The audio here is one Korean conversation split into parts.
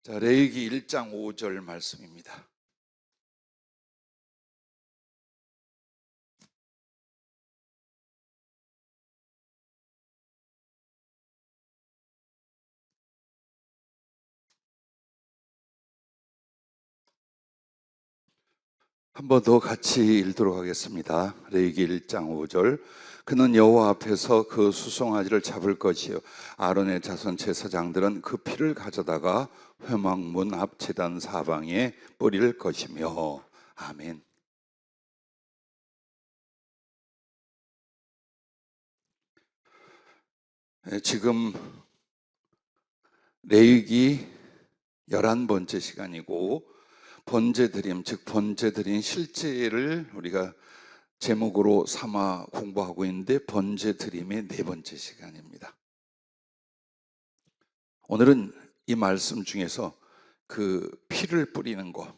자, 레위기 1장 5절 말씀입니다. 한 번 더 같이 읽도록 하겠습니다. 레위기 1장 5절. 그는 여호와 앞에서 그 수송아지를 잡을 것이요 아론의 자손 제사장들은 그 피를 가져다가 회막문 앞 제단 사방에 뿌릴 것이며. 아멘. 지금 레위기 11번째 시간이고 번제드림, 즉 번제드린 실제를 우리가 제목으로 삼아 공부하고 있는데 번제드림의 4번째 시간입니다. 오늘은 이 말씀 중에서 그 피를 뿌리는 것,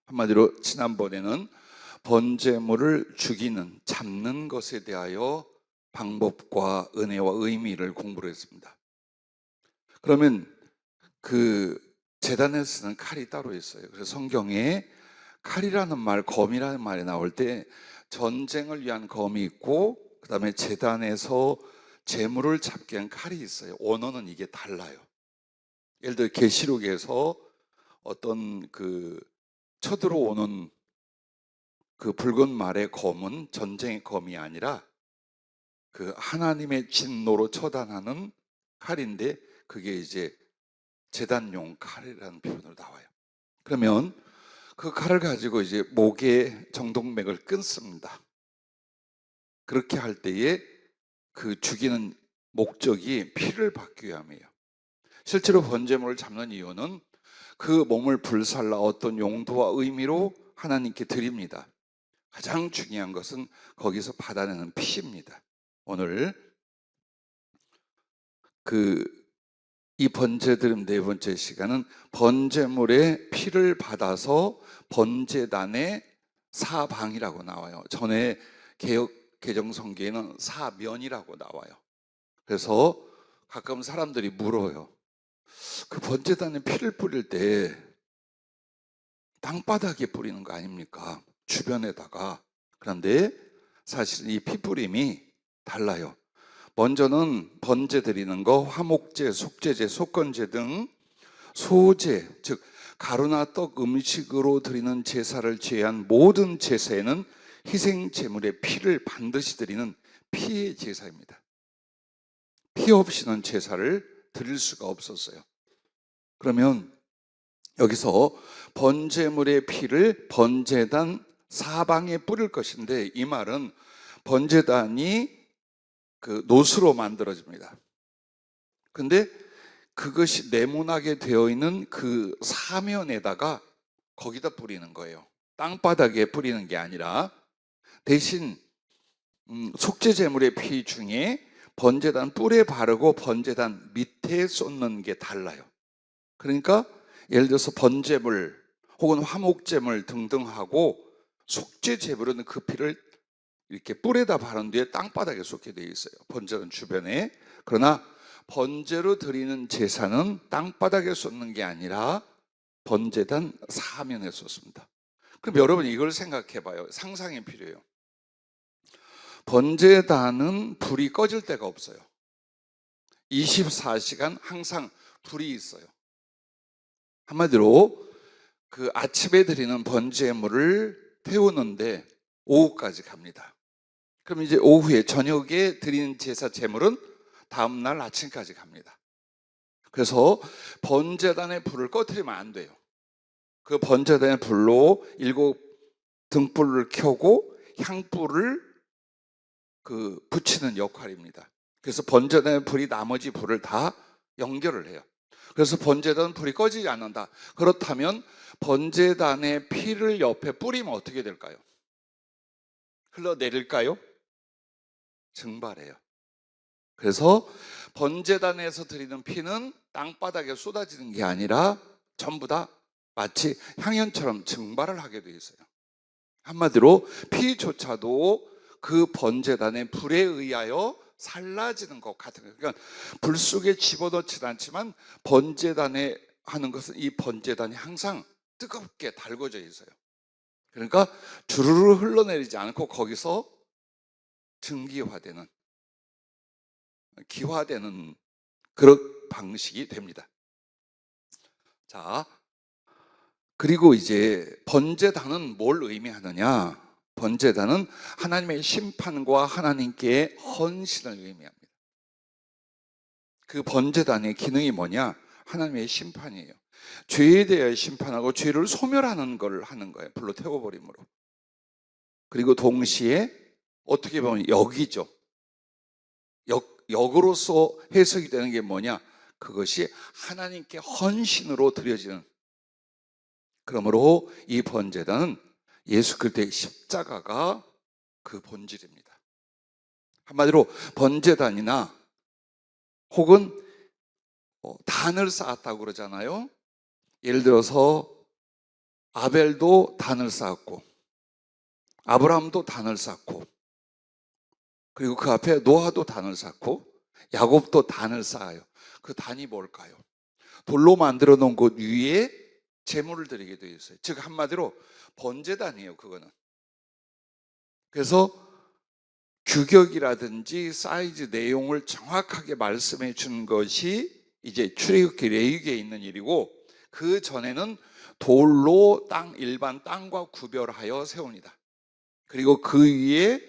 한마디로 지난번에는 번제물을 죽이는, 잡는 것에 대하여 방법과 은혜와 의미를 공부를 했습니다. 그러면 그 제단에 쓰는 칼이 따로 있어요. 그래서 성경에 칼이라는 말, 검이라는 말이 나올 때 전쟁을 위한 검이 있고 그 다음에 제단에서 제물을 잡기 위한 칼이 있어요. 언어는 이게 달라요. 예를 들어 계시록에서 어떤 그 쳐들어오는 그 붉은 말의 검은 전쟁의 검이 아니라 그 하나님의 진노로 처단하는 칼인데 그게 이제 제단용 칼이라는 표현으로 나와요. 그러면 그 칼을 가지고 이제 목에 정동맥을 끊습니다. 그렇게 할 때에 그 죽이는 목적이 피를 받기 위함이에요. 실제로 번제물을 잡는 이유는 그 몸을 불살라 어떤 용도와 의미로 하나님께 드립니다. 가장 중요한 것은 거기서 받아내는 피입니다. 오늘 이 번제드림 4번째 시간은 번제물의 피를 받아서 번제단의 사방이라고 나와요. 전에 개정성경에는 사면이라고 나와요. 그래서 가끔 사람들이 물어요. 그 번제단에 피를 뿌릴 때 땅바닥에 뿌리는 거 아닙니까? 주변에다가. 그런데 사실 이 피 뿌림이 달라요. 먼저는 번제 드리는 거, 화목제, 속제제, 속건제 등 소제, 즉 가루나 떡 음식으로 드리는 제사를 제외한 모든 제사에는 희생 제물의 피를 반드시 드리는 피의 제사입니다. 피 없이는 제사를 드릴 수가 없었어요. 그러면 여기서 번제물의 피를 번제단 사방에 뿌릴 것인데 이 말은 번제단이 그 노수로 만들어집니다. 근데 그것이 네모나게 되어 있는 그 사면에다가 거기다 뿌리는 거예요. 땅바닥에 뿌리는 게 아니라 대신 속죄 제물의 피 중에 번제단 뿔에 바르고 번제단 밑에 쏟는 게 달라요. 그러니까 예를 들어서 번제물 혹은 화목제물 등등 하고 속죄 제물은 그 피를 이렇게 뿔에다 바른 뒤에 땅바닥에 쏟게 되어 있어요. 번제단 주변에. 그러나 번제로 드리는 제사는 땅바닥에 쏟는 게 아니라 번제단 사면에 쏟습니다. 그럼 여러분 이걸 생각해 봐요. 상상이 필요해요. 번제단은 불이 꺼질 데가 없어요. 24시간 항상 불이 있어요. 한마디로 그 아침에 드리는 번제물을 태우는데 오후까지 갑니다. 그럼 이제 오후에 저녁에 드리는 제사 제물은 다음날 아침까지 갑니다. 그래서 번제단의 불을 꺼뜨리면 안 돼요. 그 번제단의 불로 7 등불을 켜고 향불을 붙이는 역할입니다. 그래서 번제단의 불이 나머지 불을 다 연결을 해요. 그래서 번제단 불이 꺼지지 않는다. 그렇다면 번제단의 피를 옆에 뿌리면 어떻게 될까요? 흘러내릴까요? 증발해요. 그래서 번제단에서 드리는 피는 땅바닥에 쏟아지는 게 아니라 전부 다 마치 향연처럼 증발을 하게 되어 있어요. 한마디로 피조차도 그 번제단의 불에 의하여 살라지는 것 같은 거예요. 그러니까 불 속에 집어넣지는 않지만 번제단의 하는 것은 이 번제단이 항상 뜨겁게 달궈져 있어요. 그러니까 주르르 흘러내리지 않고 거기서 증기화되는, 기화되는 그런 방식이 됩니다. 자, 그리고 이제 번제단은 뭘 의미하느냐? 번제단은 하나님의 심판과 하나님께 헌신을 의미합니다. 그 번제단의 기능이 뭐냐? 하나님의 심판이에요. 죄에 대해 심판하고 죄를 소멸하는 걸 하는 거예요. 불로 태워버림으로. 그리고 동시에 어떻게 보면 역이죠. 역으로서 해석이 되는 게 뭐냐? 그것이 하나님께 헌신으로 드려지는. 그러므로 이 번제단은 예수 그리스도의 십자가가 그 본질입니다. 한마디로 번제단이나 혹은 단을 쌓았다고 그러잖아요. 예를 들어서 아벨도 단을 쌓았고 아브라함도 단을 쌓고 그리고 그 앞에 노아도 단을 쌓고 야곱도 단을 쌓아요. 그 단이 뭘까요? 돌로 만들어 놓은 곳 위에 제물을 드리게 되어 있어요. 즉 한마디로 번제단이에요. 그거는. 그래서 규격이라든지 사이즈 내용을 정확하게 말씀해 주는 것이 이제 출애굽기 레위기에 있는 일이고, 그 전에는 돌로 일반 땅과 구별하여 세웁니다. 그리고 그 위에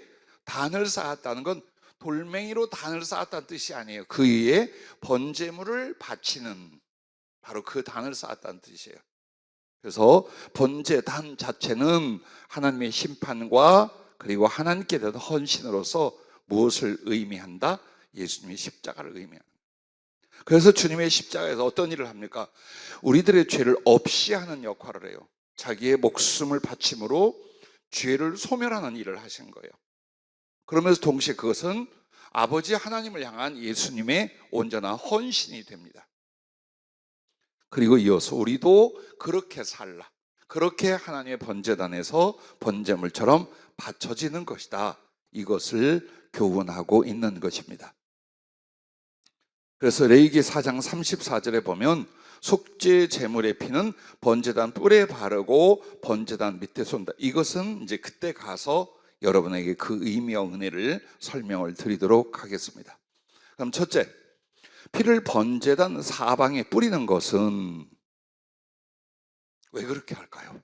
단을 쌓았다는 건 돌멩이로 단을 쌓았다는 뜻이 아니에요. 그 위에 번제물을 바치는, 바로 그 단을 쌓았다는 뜻이에요. 그래서 번제단 자체는 하나님의 심판과 그리고 하나님께 대한 헌신으로서 무엇을 의미한다? 예수님의 십자가를 의미합니다. 그래서 주님의 십자가에서 어떤 일을 합니까? 우리들의 죄를 없이 하는 역할을 해요. 자기의 목숨을 바침으로 죄를 소멸하는 일을 하신 거예요. 그러면서 동시에 그것은 아버지 하나님을 향한 예수님의 온전한 헌신이 됩니다. 그리고 이어서 우리도 그렇게 살라, 그렇게 하나님의 번제단에서 번제물처럼 바쳐지는 것이다, 이것을 교훈하고 있는 것입니다. 그래서 레위기 4장 34절에 보면 속죄 제물의 피는 번제단 뿔에 바르고 번제단 밑에 쏜다. 이것은 이제 그때 가서 여러분에게 그 의미와 은혜를 설명을 드리도록 하겠습니다. 그럼 첫째, 피를 번제단 사방에 뿌리는 것은 왜 그렇게 할까요?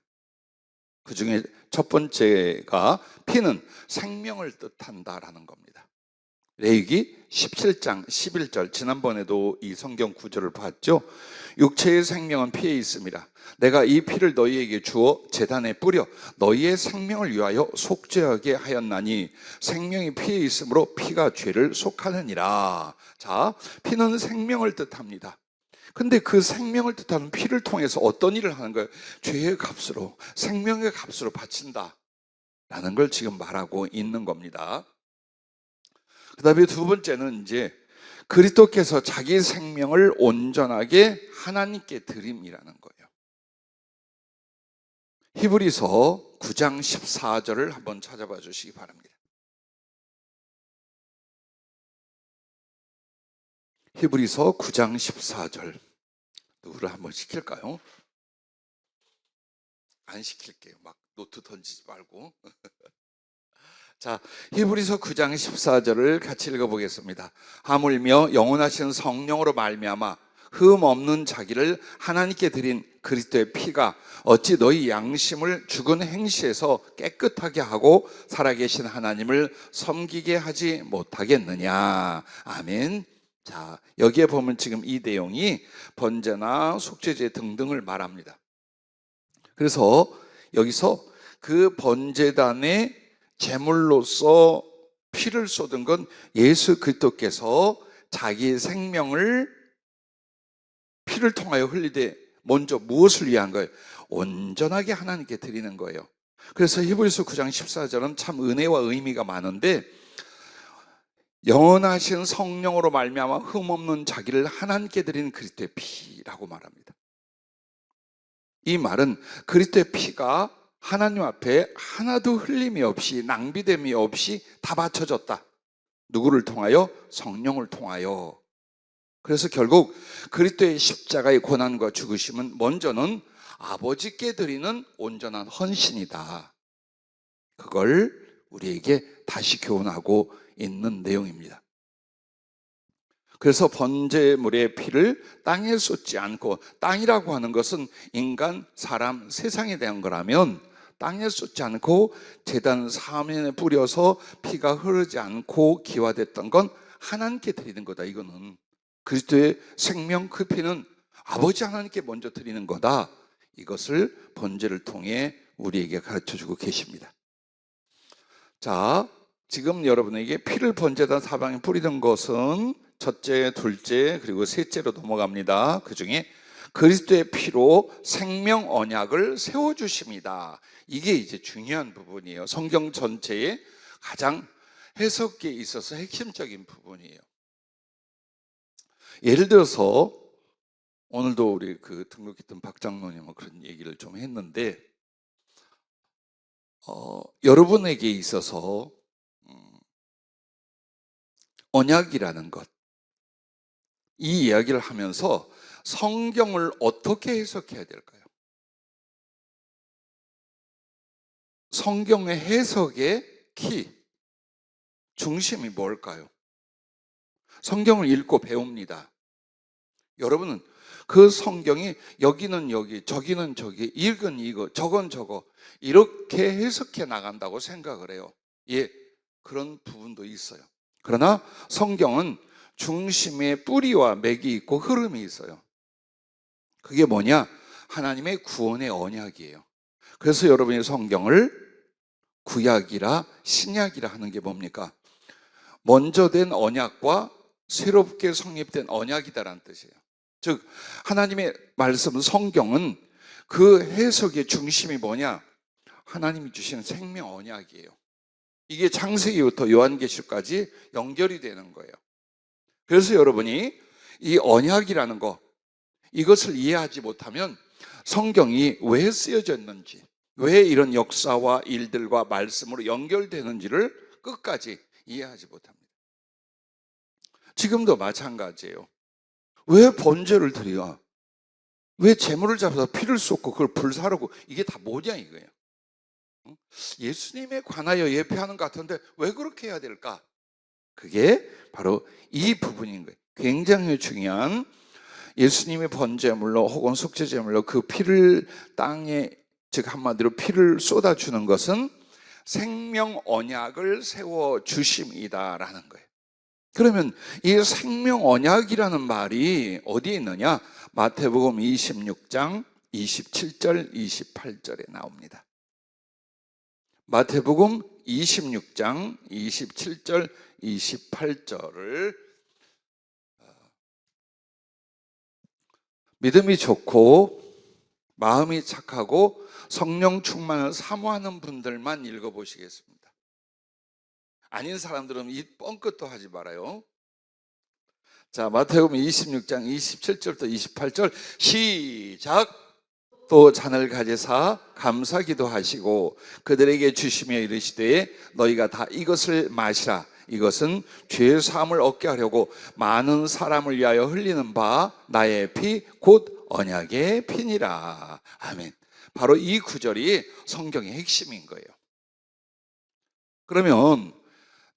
그 중에 첫 번째가 피는 생명을 뜻한다라는 겁니다. 레위기 17장 11절, 지난번에도 이 성경 구절을 봤죠. 육체의 생명은 피에 있습니다. 내가 이 피를 너희에게 주어 제단에 뿌려 너희의 생명을 위하여 속죄하게 하였나니 생명이 피에 있으므로 피가 죄를 속하느니라. 자, 피는 생명을 뜻합니다. 근데 그 생명을 뜻하는 피를 통해서 어떤 일을 하는 거예요? 죄의 값으로, 생명의 값으로 바친다 라는 걸 지금 말하고 있는 겁니다. 그 다음에 두 번째는 이제 그리스도께서 자기 생명을 온전하게 하나님께 드림이라는 거예요. 히브리서 9장 14절을 한번 찾아봐 주시기 바랍니다. 히브리서 9장 14절. 누구를 한번 시킬까요? 안 시킬게요. 막 노트 던지지 말고. 자, 히브리서 9장 14절을 같이 읽어보겠습니다. 하물며 영원하신 성령으로 말미암아 흠 없는 자기를 하나님께 드린 그리스도의 피가 어찌 너희 양심을 죽은 행실에서 깨끗하게 하고 살아계신 하나님을 섬기게 하지 못하겠느냐. 아멘. 자, 여기에 보면 지금 이 내용이 번제나 속죄제 등등을 말합니다. 그래서 여기서 그 번제단의 제물로서 피를 쏟은 건 예수 그리스도께서 자기의 생명을 피를 통하여 흘리되 먼저 무엇을 위한 거예요? 온전하게 하나님께 드리는 거예요. 그래서 히브리서 9장 14절은 참 은혜와 의미가 많은데, 영원하신 성령으로 말미암아 흠없는 자기를 하나님께 드리는 그리스도의 피라고 말합니다. 이 말은 그리스도의 피가 하나님 앞에 하나도 흘림이 없이 낭비됨이 없이 다 바쳐졌다. 누구를 통하여? 성령을 통하여. 그래서 결국 그리스도의 십자가의 고난과 죽으심은 먼저는 아버지께 드리는 온전한 헌신이다. 그걸 우리에게 다시 교훈하고 있는 내용입니다. 그래서 번제물의 피를 땅에 쏟지 않고, 땅이라고 하는 것은 인간, 사람, 세상에 대한 거라면 땅에 쏟지 않고 제단 사면에 뿌려서 피가 흐르지 않고 기화됐던 건 하나님께 드리는 거다. 이거는 그리스도의 생명, 그 피는 아버지 하나님께 먼저 드리는 거다. 이것을 번제를 통해 우리에게 가르쳐주고 계십니다. 자, 지금 여러분에게 피를 번제단 사방에 뿌리던 것은 첫째, 둘째, 그리고 셋째로 넘어갑니다. 그 중에 그리스도의 피로 생명 언약을 세워주십니다. 이게 이제 중요한 부분이에요. 성경 전체에 가장 해석에 있어서 핵심적인 부분이에요. 예를 들어서 오늘도 우리 등록했던 박 장로님은 그런 얘기를 좀 했는데, 여러분에게 있어서 언약이라는 것, 이 이야기를 하면서 성경을 어떻게 해석해야 될까요? 성경의 해석의 키, 중심이 뭘까요? 성경을 읽고 배웁니다. 여러분은 그 성경이 여기는 여기, 저기는 저기, 이건 이거, 저건 저거, 이렇게 해석해 나간다고 생각을 해요. 예, 그런 부분도 있어요. 그러나 성경은 중심에 뿌리와 맥이 있고 흐름이 있어요. 그게 뭐냐? 하나님의 구원의 언약이에요. 그래서 여러분이 성경을 구약이라 신약이라 하는 게 뭡니까? 먼저 된 언약과 새롭게 성립된 언약이다라는 뜻이에요. 즉 하나님의 말씀 성경은 그 해석의 중심이 뭐냐? 하나님이 주신 생명 언약이에요. 이게 창세기부터 요한계시까지 연결이 되는 거예요. 그래서 여러분이 이 언약이라는 거, 이것을 이해하지 못하면 성경이 왜 쓰여졌는지, 왜 이런 역사와 일들과 말씀으로 연결되는지를 끝까지 이해하지 못합니다. 지금도 마찬가지예요. 왜 번제를 드려? 왜 제물을 잡아서 피를 쏟고 그걸 불사르고, 이게 다 뭐냐 이거예요. 예수님에 관하여 예표하는 것 같은데 왜 그렇게 해야 될까? 그게 바로 이 부분인 거예요. 굉장히 중요한, 예수님의 번제물로 혹은 속죄제물로 그 피를 땅에, 즉 한마디로 피를 쏟아주는 것은 생명 언약을 세워주심이다라는 거예요. 그러면 이 생명 언약이라는 말이 어디에 있느냐? 마태복음 26장 27절 28절에 나옵니다. 마태복음 26장 27절 28절을 믿음이 좋고 마음이 착하고 성령 충만을 사모하는 분들만 읽어보시겠습니다. 아닌 사람들은 이 뻥끗도 하지 말아요. 자, 마태복음 26장 27절부터 28절 시작. 또 잔을 가지사 감사기도 하시고 그들에게 주시며 이르시되 너희가 다 이것을 마시라. 이것은 죄 사함을 얻게 하려고 많은 사람을 위하여 흘리는 바 나의 피 곧 언약의 피니라. 아멘. 바로 이 구절이 성경의 핵심인 거예요. 그러면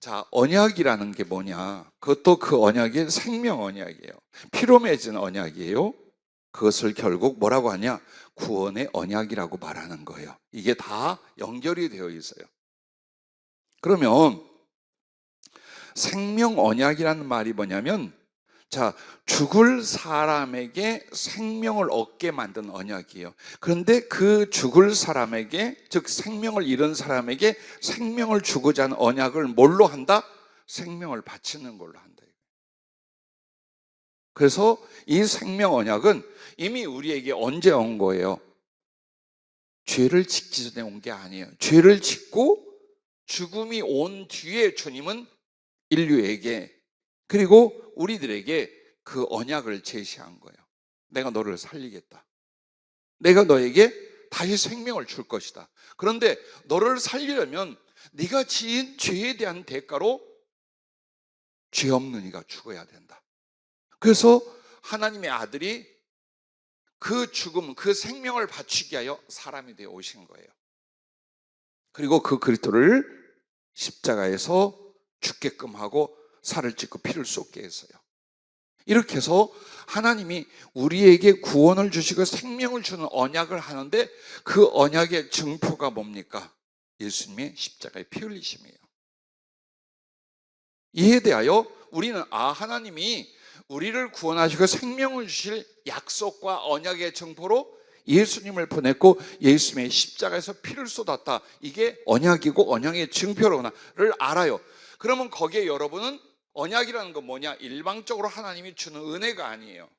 자, 언약이라는 게 뭐냐? 그것도 그 언약이 생명 언약이에요. 피로 맺은 언약이에요. 그것을 결국 뭐라고 하냐? 구원의 언약이라고 말하는 거예요. 이게 다 연결이 되어 있어요. 그러면 생명 언약이라는 말이 뭐냐면, 자, 죽을 사람에게 생명을 얻게 만든 언약이에요. 그런데 그 죽을 사람에게, 즉 생명을 잃은 사람에게 생명을 주고자 하는 언약을 뭘로 한다? 생명을 바치는 걸로 한다. 그래서 이 생명 언약은 이미 우리에게 언제 온 거예요? 죄를 짓기 전에 온 게 아니에요. 죄를 짓고 죽음이 온 뒤에 주님은 인류에게, 그리고 우리들에게 그 언약을 제시한 거예요. 내가 너를 살리겠다. 내가 너에게 다시 생명을 줄 것이다. 그런데 너를 살리려면 네가 지은 죄에 대한 대가로 죄 없는 이가 죽어야 된다. 그래서 하나님의 아들이 그 죽음, 그 생명을 바치기 위하여 사람이 되어 오신 거예요. 그리고 그 그리스도를 십자가에서 죽게끔 하고 살을 찢고 피를 쏟게 했어요. 이렇게 해서 하나님이 우리에게 구원을 주시고 생명을 주는 언약을 하는데, 그 언약의 증표가 뭡니까? 예수님의 십자가의 피 흘리심이에요. 이에 대하여 우리는 하나님이 우리를 구원하시고 생명을 주실 약속과 언약의 증표로 예수님을 보냈고 예수님의 십자가에서 피를 쏟았다, 이게 언약이고 언약의 증표로나를 알아요. 그러면 거기에 여러분은 언약이라는 건 뭐냐? 일방적으로 하나님이 주는 은혜가 아니에요.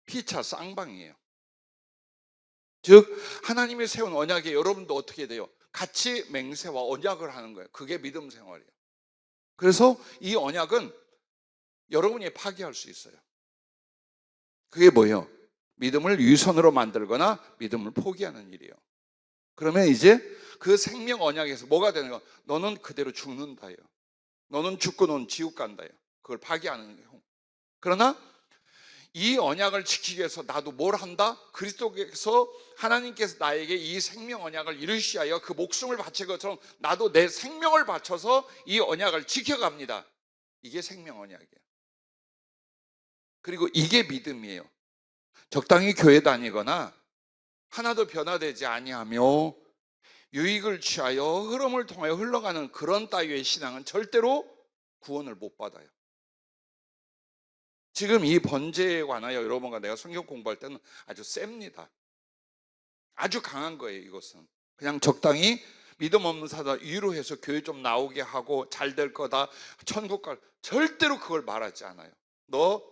피차 쌍방이에요. 즉 하나님이 세운 언약에 여러분도 어떻게 돼요? 같이 맹세와 언약을 하는 거예요. 그게 믿음 생활이에요. 그래서 이 언약은 여러분이 파기할 수 있어요. 그게 뭐예요? 믿음을 위선으로 만들거나 믿음을 포기하는 일이에요. 그러면 이제 그 생명 언약에서 뭐가 되는 거야? 너는 그대로 죽는다예요. 너는 죽고 넌 지옥 간다예요. 그걸 파기하는 거예요. 그러나 이 언약을 지키기 위해서 나도 뭘 한다? 그리스도께서 하나님께서 나에게 이 생명 언약을 이루시하여 그 목숨을 바친 것처럼 나도 내 생명을 바쳐서 이 언약을 지켜갑니다. 이게 생명 언약이에요. 그리고 이게 믿음이에요. 적당히 교회 다니거나 하나도 변화되지 아니하며 유익을 취하여 흐름을 통하여 흘러가는 그런 따위의 신앙은 절대로 구원을 못 받아요. 지금 이 번제에 관하여 여러분과 내가 성경 공부할 때는 아주 셉니다. 아주 강한 거예요. 이것은 그냥 적당히 믿음 없는 사람 위로해서 교회 좀 나오게 하고 잘 될 거다, 천국 갈, 절대로 그걸 말하지 않아요. 너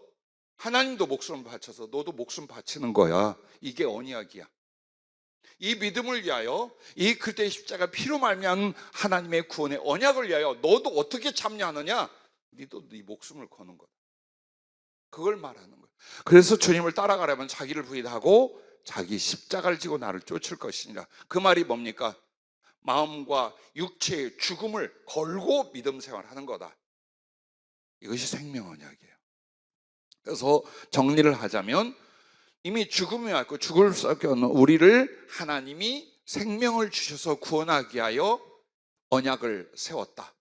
하나님도 목숨 바쳐서 너도 목숨 바치는 거야. 이게 언약이야. 이 믿음을 위하여 이 그리스도의 십자가 피로 말미암은 하나님의 구원의 언약을 위하여 너도 어떻게 참여하느냐? 너도 네 목숨을 거는 거야. 그걸 말하는 거예요. 그래서 주님을 따라가려면 자기를 부인하고 자기 십자가를 지고 나를 쫓을 것이니라. 그 말이 뭡니까? 마음과 육체의 죽음을 걸고 믿음 생활하는 거다. 이것이 생명 언약이에요. 그래서 정리를 하자면 이미 죽음이 왔고 죽을 수밖에 없는 우리를 하나님이 생명을 주셔서 구원하기 위하여 언약을 세웠다.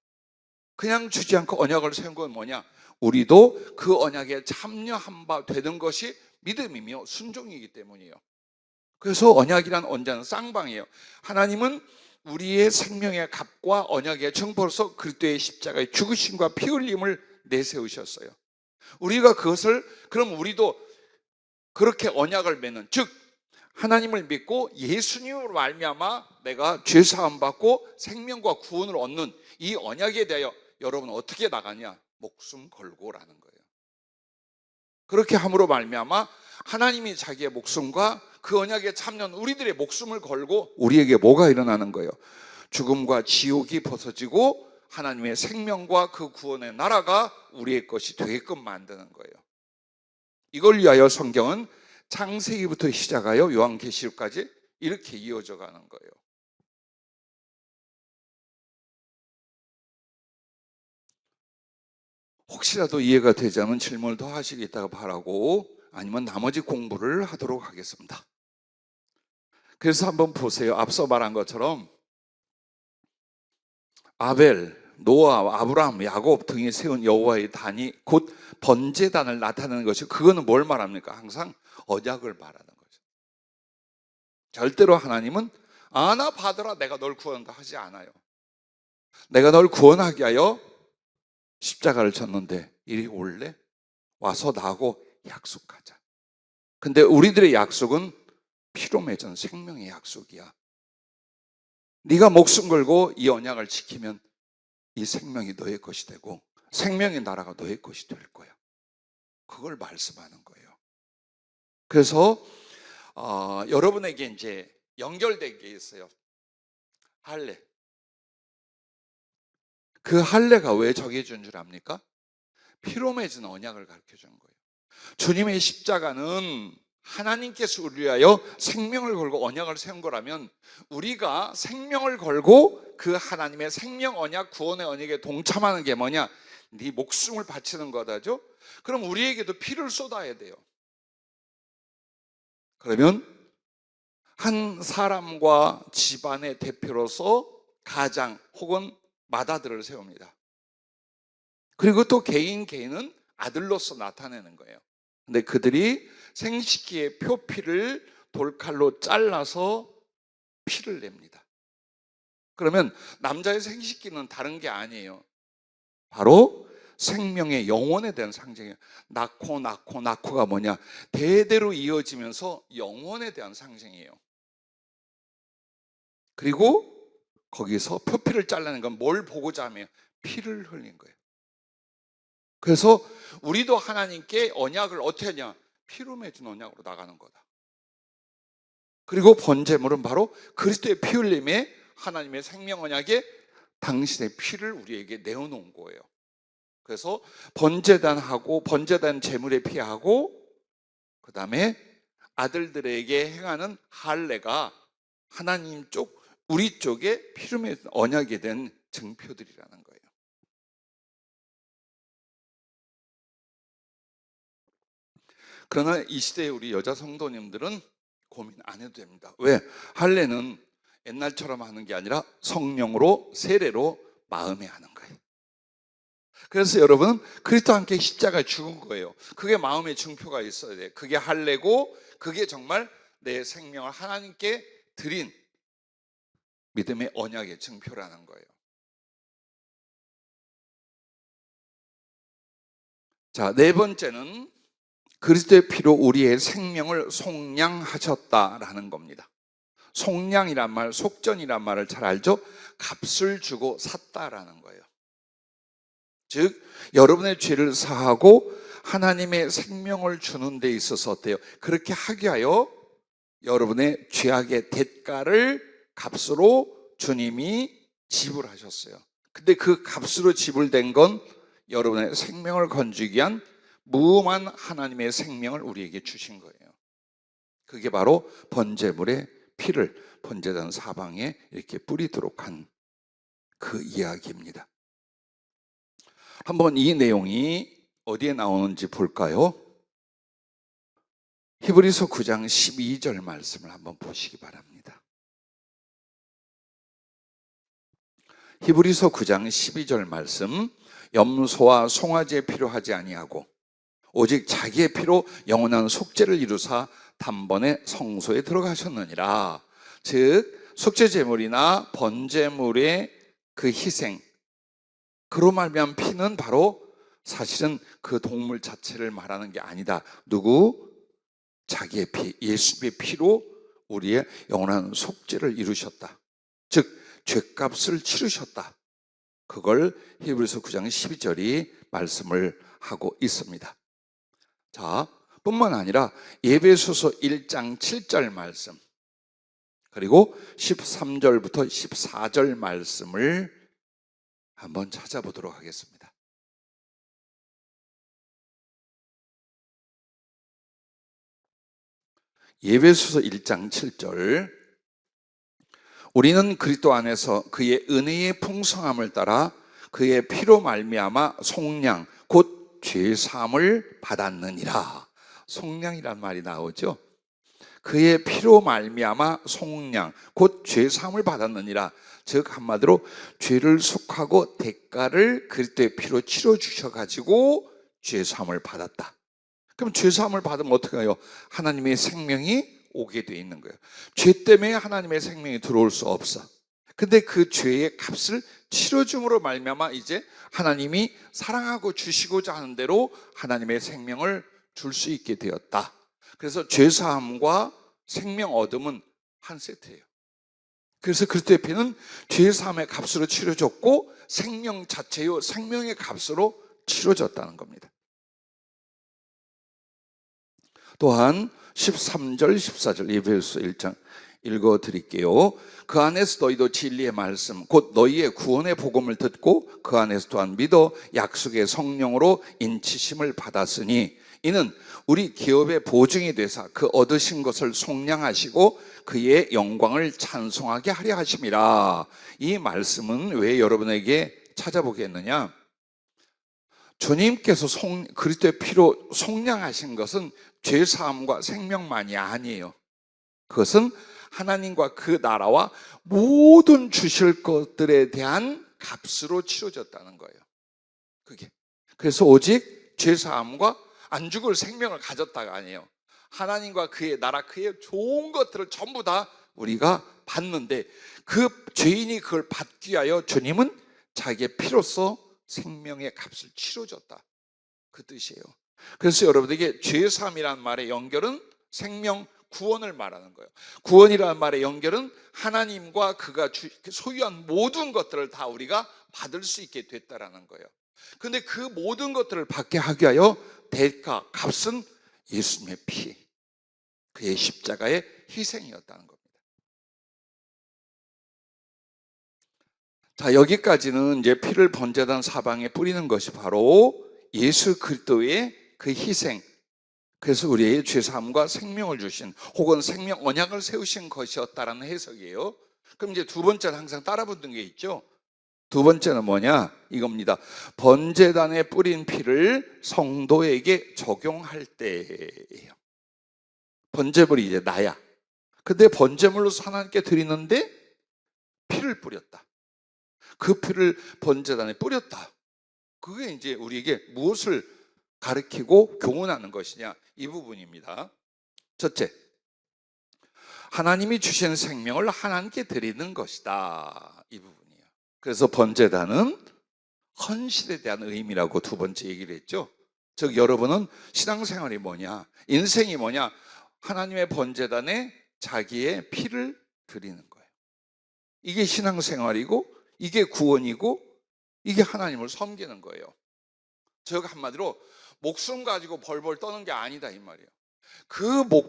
그냥 주지 않고 언약을 세운 건 뭐냐? 우리도 그 언약에 참여한 바 되는 것이 믿음이며 순종이기 때문이에요. 그래서 언약이란 언제나 쌍방이에요. 하나님은 우리의 생명의 값과 언약의 증거로서 그리스도의 십자가의 죽으심과 피 흘림을 내세우셨어요. 우리가 그것을, 그럼 우리도 그렇게 언약을 맺는, 즉 하나님을 믿고 예수님으로 말미암아 내가 죄 사함 받고 생명과 구원을 얻는 이 언약에 대하여 여러분 어떻게 나가냐? 목숨 걸고라는 거예요. 그렇게 함으로 말미암아 하나님이 자기의 목숨과 그 언약에 참여한 우리들의 목숨을 걸고 우리에게 뭐가 일어나는 거예요? 죽음과 지옥이 벗어지고 하나님의 생명과 그 구원의 나라가 우리의 것이 되게끔 만드는 거예요. 이걸 위하여 성경은 창세기부터 시작하여 요한계시록까지 이렇게 이어져 가는 거예요. 혹시라도 이해가 되지 않으면 질문을 더 하시겠다고 바라고, 아니면 나머지 공부를 하도록 하겠습니다. 그래서 한번 보세요. 앞서 말한 것처럼 아벨, 노아, 아브라함, 야곱 등이 세운 여호와의 단이 곧 번제단을 나타내는 것이, 그거는 뭘 말합니까? 항상 언약을 말하는 거죠. 절대로 하나님은 나 받으라 내가 널 구원한다 하지 않아요. 내가 널 구원하기 위하여 십자가를 졌는데 이리 올래? 와서 나하고 약속하자. 근데 우리들의 약속은 피로 맺은 생명의 약속이야. 네가 목숨 걸고 이 언약을 지키면 이 생명이 너의 것이 되고 생명의 나라가 너의 것이 될 거야. 그걸 말씀하는 거예요. 그래서 여러분에게 이제 연결된 게 있어요. 할례. 그 할례가 왜 정해준 줄 압니까? 피로 맺은 언약을 가르쳐 준 거예요. 주님의 십자가는 하나님께서 우리를 위하여 생명을 걸고 언약을 세운 거라면 우리가 생명을 걸고 그 하나님의 생명 언약, 구원의 언약에 동참하는 게 뭐냐? 네 목숨을 바치는 거다죠. 그럼 우리에게도 피를 쏟아야 돼요. 그러면 한 사람과 집안의 대표로서 가장 혹은 맏아들을 세웁니다. 그리고 또 개인은 아들로서 나타내는 거예요. 근데 그들이 생식기의 표피를 돌칼로 잘라서 피를 냅니다. 그러면 남자의 생식기는 다른 게 아니에요. 바로 생명의 영혼에 대한 상징이에요. 낳고가 뭐냐? 대대로 이어지면서 영혼에 대한 상징이에요. 그리고 거기서 표피를 잘라낸 건 뭘 보고자 하며 피를 흘린 거예요. 그래서 우리도 하나님께 언약을 어떻게 하냐? 피로 맺은 언약으로 나가는 거다. 그리고 번제물은 바로 그리스도의 피 흘림에 하나님의 생명 언약에 당신의 피를 우리에게 내어놓은 거예요. 그래서 번제단 제물의 피하고 그 다음에 아들들에게 행하는 할례가 하나님 쪽, 우리 쪽에 피로 맺은 언약에 대한 증표들이라는 거예요. 그러나 이 시대에 우리 여자 성도님들은 고민 안 해도 됩니다. 왜? 할례는 옛날처럼 하는 게 아니라 성령으로 세례로 마음에 하는 거예요. 그래서 여러분은 그리스도와 함께 십자가에 죽은 거예요. 그게 마음의 증표가 있어야 돼요. 그게 할례고 그게 정말 내 생명을 하나님께 드린 믿음의 언약의 증표라는 거예요. 자, 네 번째는 그리스도의 피로 우리의 생명을 속량하셨다라는 겁니다. 속량이란 말, 속전이란 말을 잘 알죠? 값을 주고 샀다라는 거예요. 즉 여러분의 죄를 사하고 하나님의 생명을 주는 데 있어서 어때요? 그렇게 하게 하여 여러분의 죄악의 대가를 값으로 주님이 지불하셨어요. 근데 그 값으로 지불된 건 여러분의 생명을 건지기 위한 무음한 하나님의 생명을 우리에게 주신 거예요. 그게 바로 번제물의 피를 번제단 사방에 이렇게 뿌리도록 한 그 이야기입니다. 한번 이 내용이 어디에 나오는지 볼까요? 히브리서 9장 12절 말씀을 한번 보시기 바랍니다. 히브리서 9장 12절 말씀, 염소와 송아지의 피로 하지 아니하고 오직 자기의 피로 영원한 속죄를 이루사 단번에 성소에 들어가셨느니라. 즉 속죄제물이나 번제물의 그 희생, 그로 말미암은 피는 바로 사실은 그 동물 자체를 말하는 게 아니다. 누구? 자기의 피, 예수의 피로 우리의 영원한 속죄를 이루셨다. 즉 죄값을 치르셨다. 그걸 히브리서 9장 12절이 말씀을 하고 있습니다. 자, 뿐만 아니라 에베소서 1장 7절 말씀, 그리고 13절부터 14절 말씀을 한번 찾아보도록 하겠습니다. 에베소서 1장 7절, 우리는 그리스도 안에서 그의 은혜의 풍성함을 따라 그의 피로 말미암아 속량 곧 죄사함을 받았느니라. 속량이란 말이 나오죠. 그의 피로 말미암아 속량 곧 죄사함을 받았느니라. 즉 한마디로 죄를 속하고 대가를 그리스도의 피로 치러 주셔가지고 죄사함을 받았다. 그럼 죄사함을 받으면 어떻게 해요? 하나님의 생명이 오게 돼 있는 거예요. 죄 때문에 하나님의 생명이 들어올 수 없어. 근데 그 죄의 값을 치러줌으로 말미암아 이제 하나님이 사랑하고 주시고자 하는 대로 하나님의 생명을 줄 수 있게 되었다. 그래서 죄사함과 생명 얻음은 한 세트예요. 그래서 그리스도의 피는 죄사함의 값으로 치러졌고 생명 자체요 생명의 값으로 치러졌다는 겁니다. 또한 13절 14절 에베소서 1장 읽어드릴게요. 그 안에서 너희도 진리의 말씀 곧 너희의 구원의 복음을 듣고 그 안에서 또한 믿어 약속의 성령으로 인치심을 받았으니 이는 우리 기업의 보증이 되사 그 얻으신 것을 속량하시고 그의 영광을 찬송하게 하려 하심이라. 이 말씀은 왜 여러분에게 찾아보게 했느냐? 주님께서 그리스도의 피로 속량하신 것은 죄사함과 생명만이 아니에요. 그것은 하나님과 그 나라와 모든 주실 것들에 대한 값으로 치러졌다는 거예요. 그게. 그래서 오직 죄사함과 안 죽을 생명을 가졌다가 아니에요. 하나님과 그의 나라, 그의 좋은 것들을 전부 다 우리가 받는데, 그 죄인이 그걸 받기 위하여 주님은 자기의 피로써 생명의 값을 치러줬다, 그 뜻이에요. 그래서 여러분에게 죄사함이라는 말의 연결은 생명, 구원을 말하는 거예요. 구원이라는 말의 연결은 하나님과 그가 소유한 모든 것들을 다 우리가 받을 수 있게 됐다라는 거예요. 근데 그 모든 것들을 받게 하기 위하여 대가, 값은 예수님의 피, 그의 십자가의 희생이었다는 겁니다. 자, 여기까지는 이제 피를 번제단 사방에 뿌리는 것이 바로 예수 그리스도의 그 희생, 그래서 우리의 죄사함과 생명을 주신, 혹은 생명 언약을 세우신 것이었다라는 해석이에요. 그럼 이제 두 번째는 항상 따라 붙는 게 있죠. 두 번째는 뭐냐? 이겁니다. 번제단에 뿌린 피를 성도에게 적용할 때예요. 번제물이 이제 나야. 근데 번제물로서 하나님께 드리는데 피를 뿌렸다. 그 피를 번제단에 뿌렸다. 그게 이제 우리에게 무엇을 가르치고 교훈하는 것이냐, 이 부분입니다. 첫째, 하나님이 주신 생명을 하나님께 드리는 것이다, 이 부분이에요. 그래서 번제단은 헌신에 대한 의미라고 두 번째 얘기를 했죠. 즉, 여러분은 신앙생활이 뭐냐, 인생이 뭐냐, 하나님의 번제단에 자기의 피를 드리는 거예요. 이게 신앙생활이고, 이게 구원이고, 이게 하나님을 섬기는 거예요. 즉 한마디로 목숨 가지고 벌벌 떠는 게 아니다, 이 말이에요. 그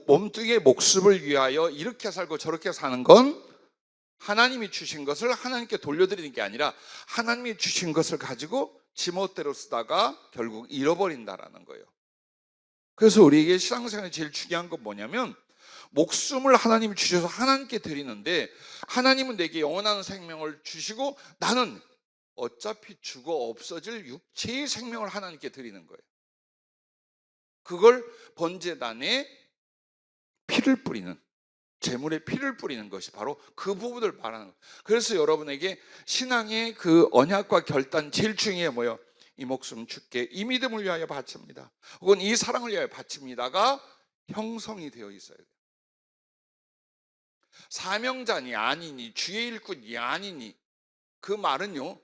몸뚱이의 목숨을 위하여 이렇게 살고 저렇게 사는 건 하나님이 주신 것을 하나님께 돌려드리는 게 아니라 하나님이 주신 것을 가지고 지멋대로 쓰다가 결국 잃어버린다라는 거예요. 그래서 우리에게 신앙생활이 제일 중요한 건 뭐냐면, 목숨을 하나님이 주셔서 하나님께 드리는데, 하나님은 내게 영원한 생명을 주시고 나는 어차피 죽어 없어질 육체의 생명을 하나님께 드리는 거예요. 그걸 번제단에 피를 뿌리는, 제물에 피를 뿌리는 것이 바로 그 부분을 말하는 거예요. 그래서 여러분에게 신앙의 그 언약과 결단 제일 중요해 뭐예요? 이 목숨 주께 이 믿음을 위하여 바칩니다, 혹은 이 사랑을 위하여 바칩니다가 형성이 되어 있어야 돼요. 사명자니 아니니 주의 일꾼이 아니니, 그 말은요,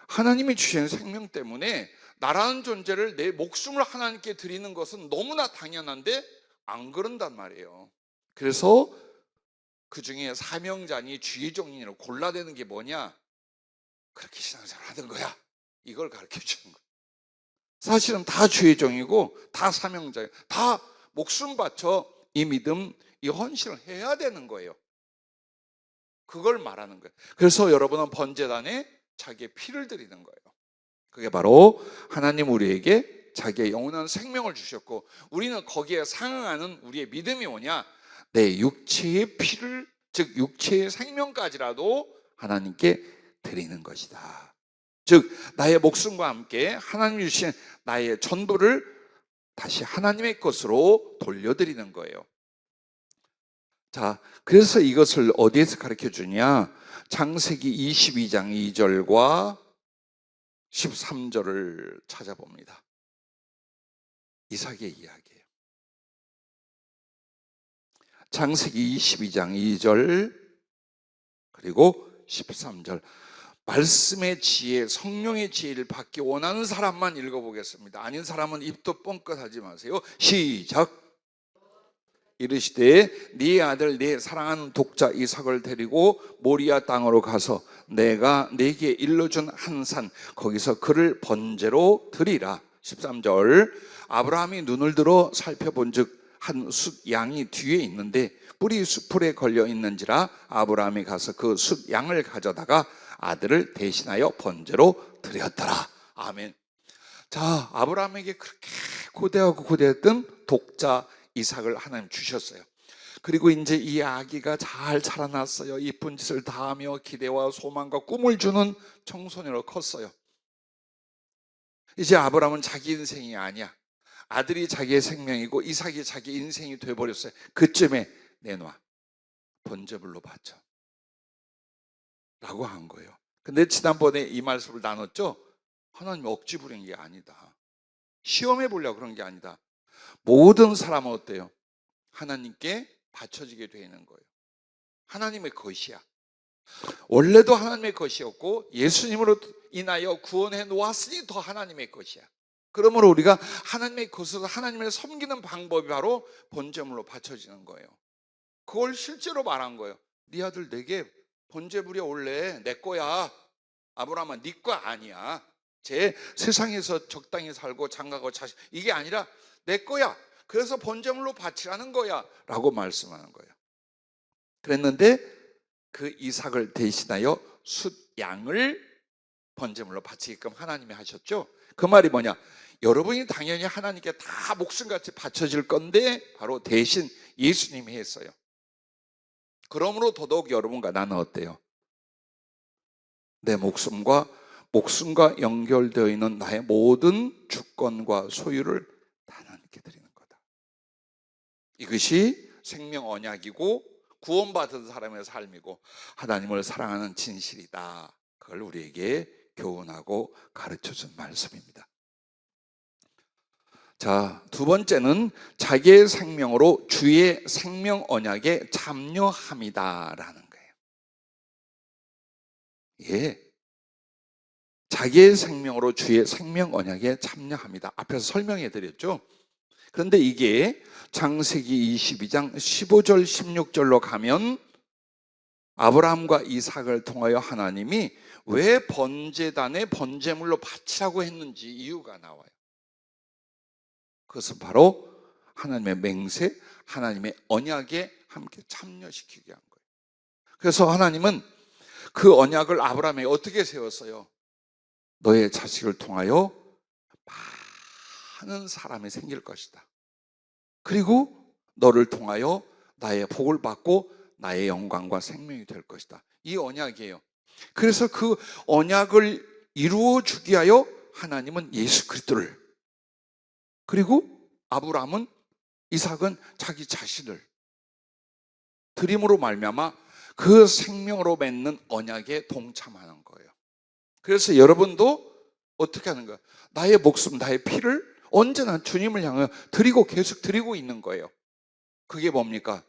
하나님이 주신 생명 때문에 나라는 존재를, 내 목숨을 하나님께 드리는 것은 너무나 당연한데 안 그런단 말이에요. 그래서 그 중에 사명자니 주의 종이니로 골라내는 게 뭐냐? 그렇게 신앙생활 하는 거야, 이걸 가르쳐 주는 거예요. 사실은 다 주의 종이고 다 사명자예요. 다 목숨 바쳐 이 믿음, 이 헌신을 해야 되는 거예요. 그걸 말하는 거예요. 그래서 여러분은 번제단에 자기의 피를 드리는 거예요. 그게 바로 하나님 우리에게 자기의 영원한 생명을 주셨고, 우리는 거기에 상응하는 우리의 믿음이 뭐냐? 내 육체의 피를, 즉 육체의 생명까지라도 하나님께 드리는 것이다. 즉 나의 목숨과 함께 하나님이 주신 나의 전부를 다시 하나님의 것으로 돌려드리는 거예요. 자, 그래서 이것을 어디에서 가르쳐 주냐? 창세기 22장 2절과 13절을 찾아봅니다. 이삭의 이야기예요. 창세기 22장 2절 그리고 13절. 말씀의 지혜, 성령의 지혜를 받기 원하는 사람만 읽어보겠습니다. 아닌 사람은 입도 뻥끗하지 마세요. 시작. 이르시되 네 아들 네 사랑하는 독자 이삭을 데리고 모리아 땅으로 가서 내가 네게 일러준 한 산 거기서 그를 번제로 드리라. 13절. 아브라함이 눈을 들어 살펴본즉 한 숫 양이 뒤에 있는데 뿔이 숫풀에 걸려 있는지라 아브라함이 가서 그 숫 양을 가져다가 아들을 대신하여 번제로 드렸더라. 아멘. 자, 아브라함에게 그렇게 고대하고 고대했던 독자 이삭을 하나님 주셨어요. 그리고 이제 이 아기가 잘 자라났어요. 이쁜 짓을 다하며 기대와 소망과 꿈을 주는 청소년으로 컸어요. 이제 아브라함은 자기 인생이 아니야. 아들이 자기의 생명이고 이삭이 자기 인생이 돼버렸어요. 그쯤에 내놔. 번제물로 바쳐. 라고 한 거예요. 근데 지난번에 이 말씀을 나눴죠? 하나님 억지 부린 게 아니다. 시험해 보려고 그런 게 아니다. 모든 사람은 어때요? 하나님께 바쳐지게 되는 거예요. 하나님의 것이야. 원래도 하나님의 것이었고 예수님으로 인하여 구원해 놓았으니 더 하나님의 것이야. 그러므로 우리가 하나님의 것으로 하나님을 섬기는 방법이 바로 번제물로 바쳐지는 거예요. 그걸 실제로 말한 거예요. 네 아들 내게 번제물이 원래 내 거야. 아브라함아 네 거 아니야. 쟤 세상에서 적당히 살고 장가고 자식 이게 아니라 내 거야. 그래서 번제물로 바치라는 거야 라고 말씀하는 거예요. 그랬는데 그 이삭을 대신하여 숫양을 번제물로 바치게끔 하나님이 하셨죠. 그 말이 뭐냐? 여러분이 당연히 하나님께 다 목숨같이 바쳐질 건데 바로 대신 예수님이 했어요. 그러므로 더더욱 여러분과 나는 어때요? 내 목숨과 연결되어 있는 나의 모든 주권과 소유를 하나님께 드리는 거다. 이것이 생명 언약이고 구원받은 사람의 삶이고 하나님을 사랑하는 진실이다. 그걸 우리에게 교훈하고 가르쳐준 말씀입니다. 자, 두 번째는 자기의 생명으로 주의 생명 언약에 참여함이다라는 거예요. 예, 자기의 생명으로 주의 생명 언약에 참여합니다. 앞에서 설명해 드렸죠. 그런데 이게 창세기 22장 15절 16절로 가면 아브라함과 이삭을 통하여 하나님이 왜 번제단에 번제물로 바치라고 했는지 이유가 나와요. 그것은 바로 하나님의 맹세, 하나님의 언약에 함께 참여시키게 한 거예요. 그래서 하나님은 그 언약을 아브라함에게 어떻게 세웠어요? 너의 자식을 통하여 많은 사람이 생길 것이다. 그리고 너를 통하여 나의 복을 받고 나의 영광과 생명이 될 것이다. 이 언약이에요. 그래서 그 언약을 이루어 주기 위하여 하나님은 예수 그리스도를, 그리고 아브라함은, 이삭은 자기 자신을 드림으로 말미암아 그 생명으로 맺는 언약에 동참하는 거예요. 그래서 여러분도 어떻게 하는 거예요? 나의 목숨, 나의 피를 언제나 주님을 향해 드리고 계속 드리고 있는 거예요. 그게 뭡니까?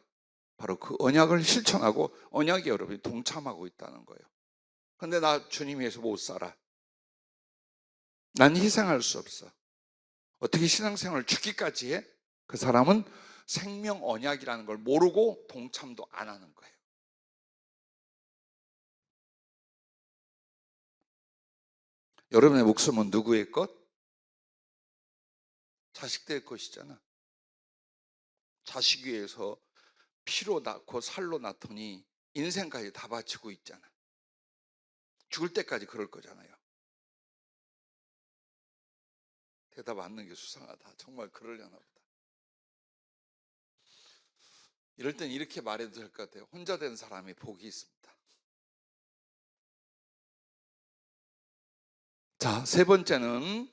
바로 그 언약을 실천하고 언약에 여러분이 동참하고 있다는 거예요. 근데 나 주님 위해서 못 살아. 난 희생할 수 없어. 어떻게 신앙생활을 죽기까지 해? 그 사람은 생명 언약이라는 걸 모르고 동참도 안 하는 거예요. 여러분의 목숨은 누구의 것? 자식들의 것이잖아. 자식 위해서 피로 낳고 살로 낳더니 인생까지 다 바치고 있잖아. 죽을 때까지 그럴 거잖아요. 대답 않는 게 수상하다. 정말 그러려나 보다. 이럴 땐 이렇게 말해도 될 것 같아요. 혼자 된 사람이 복이 있습니다. 자, 세 번째는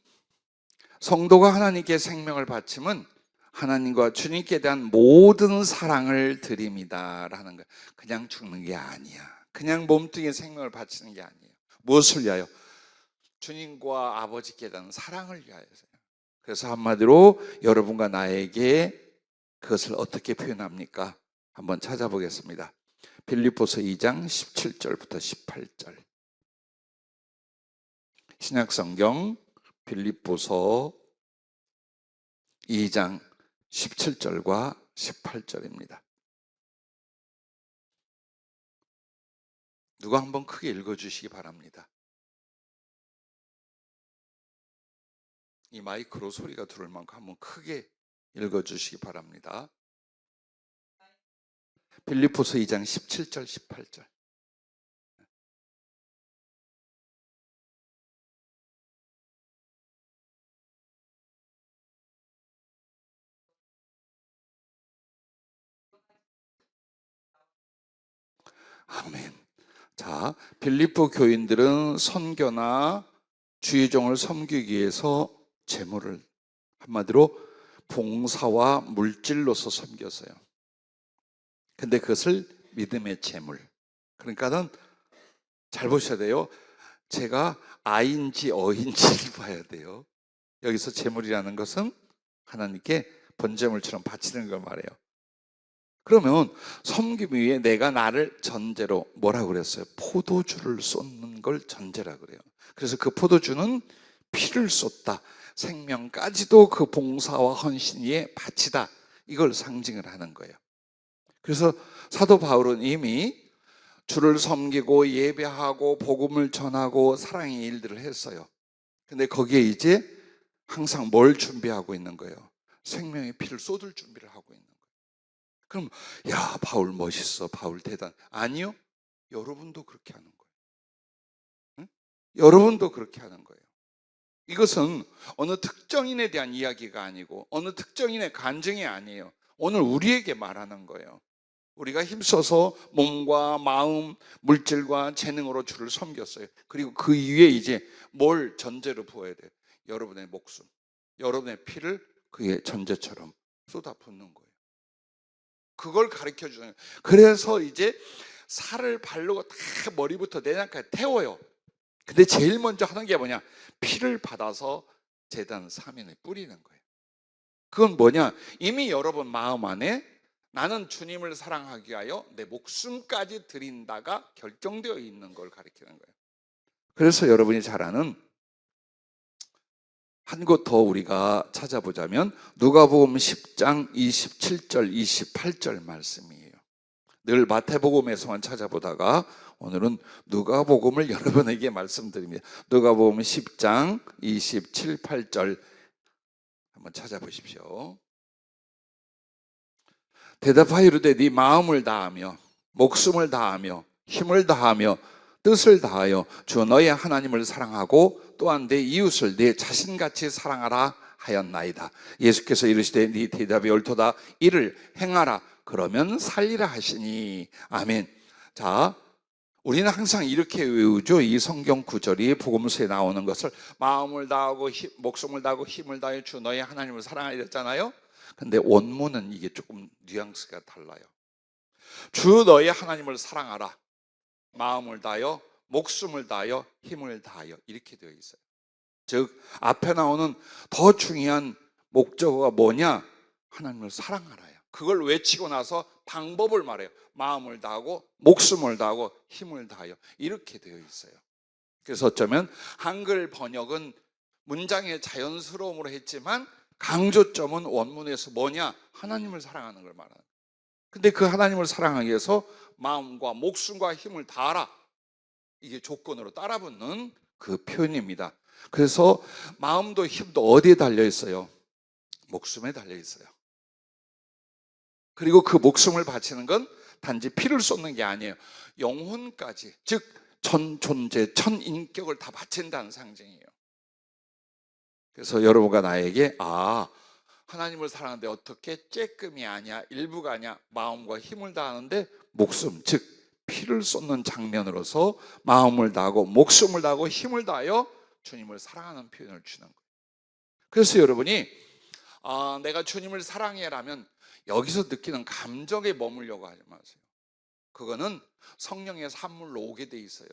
성도가 하나님께 생명을 바치면 하나님과 주님께 대한 모든 사랑을 드립니다라는 거예요. 그냥 죽는 게 아니야. 그냥 몸뚱이에 생명을 바치는 게 아니에요. 무엇을 위하여? 주님과 아버지께 대한 사랑을 위하여서요. 그래서 한마디로 여러분과 나에게 그것을 어떻게 표현합니까? 한번 찾아보겠습니다. 빌립보서 2장 17절부터 18절. 신약성경 빌립보서 2장 17절과 18절입니다. 누가 한번 크게 읽어주시기 바랍니다. 이 마이크로 소리가 들을 만큼 한번 크게 읽어주시기 바랍니다. 빌립보서 2장 17절 18절. 아멘. 자, 빌립보 교인들은 선교나 주의 종을 섬기기 위해서 재물을, 한마디로 봉사와 물질로서 섬겼어요. 근데 그것을 믿음의 재물. 그러니까는 잘 보셔야 돼요. 제가 아인지 어인지를 봐야 돼요. 여기서 재물이라는 것은 하나님께 번제물처럼 바치는 걸 말해요. 그러면 섬김 위에 내가 나를 전제로 뭐라고 그랬어요? 포도주를 쏟는 걸 전제라 그래요. 그래서 그 포도주는 피를 쏟다, 생명까지도 그 봉사와 헌신 위에 바치다, 이걸 상징을 하는 거예요. 그래서 사도 바울은 이미 주를 섬기고 예배하고 복음을 전하고 사랑의 일들을 했어요. 근데 거기에 이제 항상 뭘 준비하고 있는 거예요? 생명의 피를 쏟을 준비를 하고 있는 거예요. 그럼 야, 바울 멋있어, 바울 대단. 아니요, 여러분도 그렇게 하는 거예요. 응? 여러분도 그렇게 하는 거예요. 이것은 어느 특정인에 대한 이야기가 아니고 어느 특정인의 간증이 아니에요. 오늘 우리에게 말하는 거예요. 우리가 힘써서 몸과 마음, 물질과 재능으로 주를 섬겼어요. 그리고 그 위에 이제 뭘 전제로 부어야 돼요? 여러분의 목숨, 여러분의 피를 그의 전제처럼 쏟아붓는 거예요. 그걸 가르쳐 주는 거예요. 그래서 이제 살을 바르고 다 머리부터 내장까지 태워요. 근데 제일 먼저 하는 게 뭐냐? 피를 받아서 제단 사면에 뿌리는 거예요. 그건 뭐냐? 이미 여러분 마음 안에 나는 주님을 사랑하기 위하여 내 목숨까지 드린다가 결정되어 있는 걸 가리키는 거예요. 그래서 여러분이 잘 아는 한 곳 더 우리가 찾아보자면 누가복음 10장 27절 28절 말씀이에요. 늘 마태복음에서만 찾아보다가 오늘은 누가복음을 여러분에게 말씀드립니다. 누가복음 10장 27, 8절 한번 찾아보십시오. 대답하여 이르되 네 마음을 다하며 목숨을 다하며 힘을 다하며 뜻을 다하여 주 너의 하나님을 사랑하고 또한 내 이웃을 내 자신같이 사랑하라 하였나이다. 예수께서 이르시되 네 대답이 옳도다. 이를 행하라. 그러면 살리라 하시니. 아멘. 자, 우리는 항상 이렇게 외우죠. 이 성경 구절이 복음서에 나오는 것을 마음을 다하고 목숨을 다하고 힘을 다하여 주 너의 하나님을 사랑하라 했잖아요. 근데 원문은 이게 조금 뉘앙스가 달라요. 주 너의 하나님을 사랑하라. 마음을 다하여 목숨을 다하여 힘을 다하여 이렇게 되어 있어요. 즉 앞에 나오는 더 중요한 목적어가 뭐냐? 하나님을 사랑하라요. 그걸 외치고 나서 방법을 말해요. 마음을 다하고 목숨을 다하고 힘을 다하여 이렇게 되어 있어요. 그래서 어쩌면 한글 번역은 문장의 자연스러움으로 했지만 강조점은 원문에서 뭐냐? 하나님을 사랑하는 걸 말하는 거예요. 근데 그 하나님을 사랑하기 위해서 마음과 목숨과 힘을 다하라. 이게 조건으로 따라붙는 그 표현입니다. 그래서 마음도 힘도 어디에 달려 있어요? 목숨에 달려 있어요. 그리고 그 목숨을 바치는 건 단지 피를 쏟는 게 아니에요. 영혼까지, 즉 전 존재, 전 인격을 다 바친다는 상징이에요. 그래서 여러분과 나에게 하나님을 사랑하는데 어떻게 쬐끔이 아니야, 일부가 아니야, 마음과 힘을 다하는데 목숨, 즉 피를 쏟는 장면으로서 마음을 다하고 목숨을 다하고 힘을 다하여 주님을 사랑하는 표현을 주는 거예요. 그래서 여러분이 내가 주님을 사랑해라면 여기서 느끼는 감정에 머물려고 하지 마세요. 그거는 성령의 산물로 오게 돼 있어요.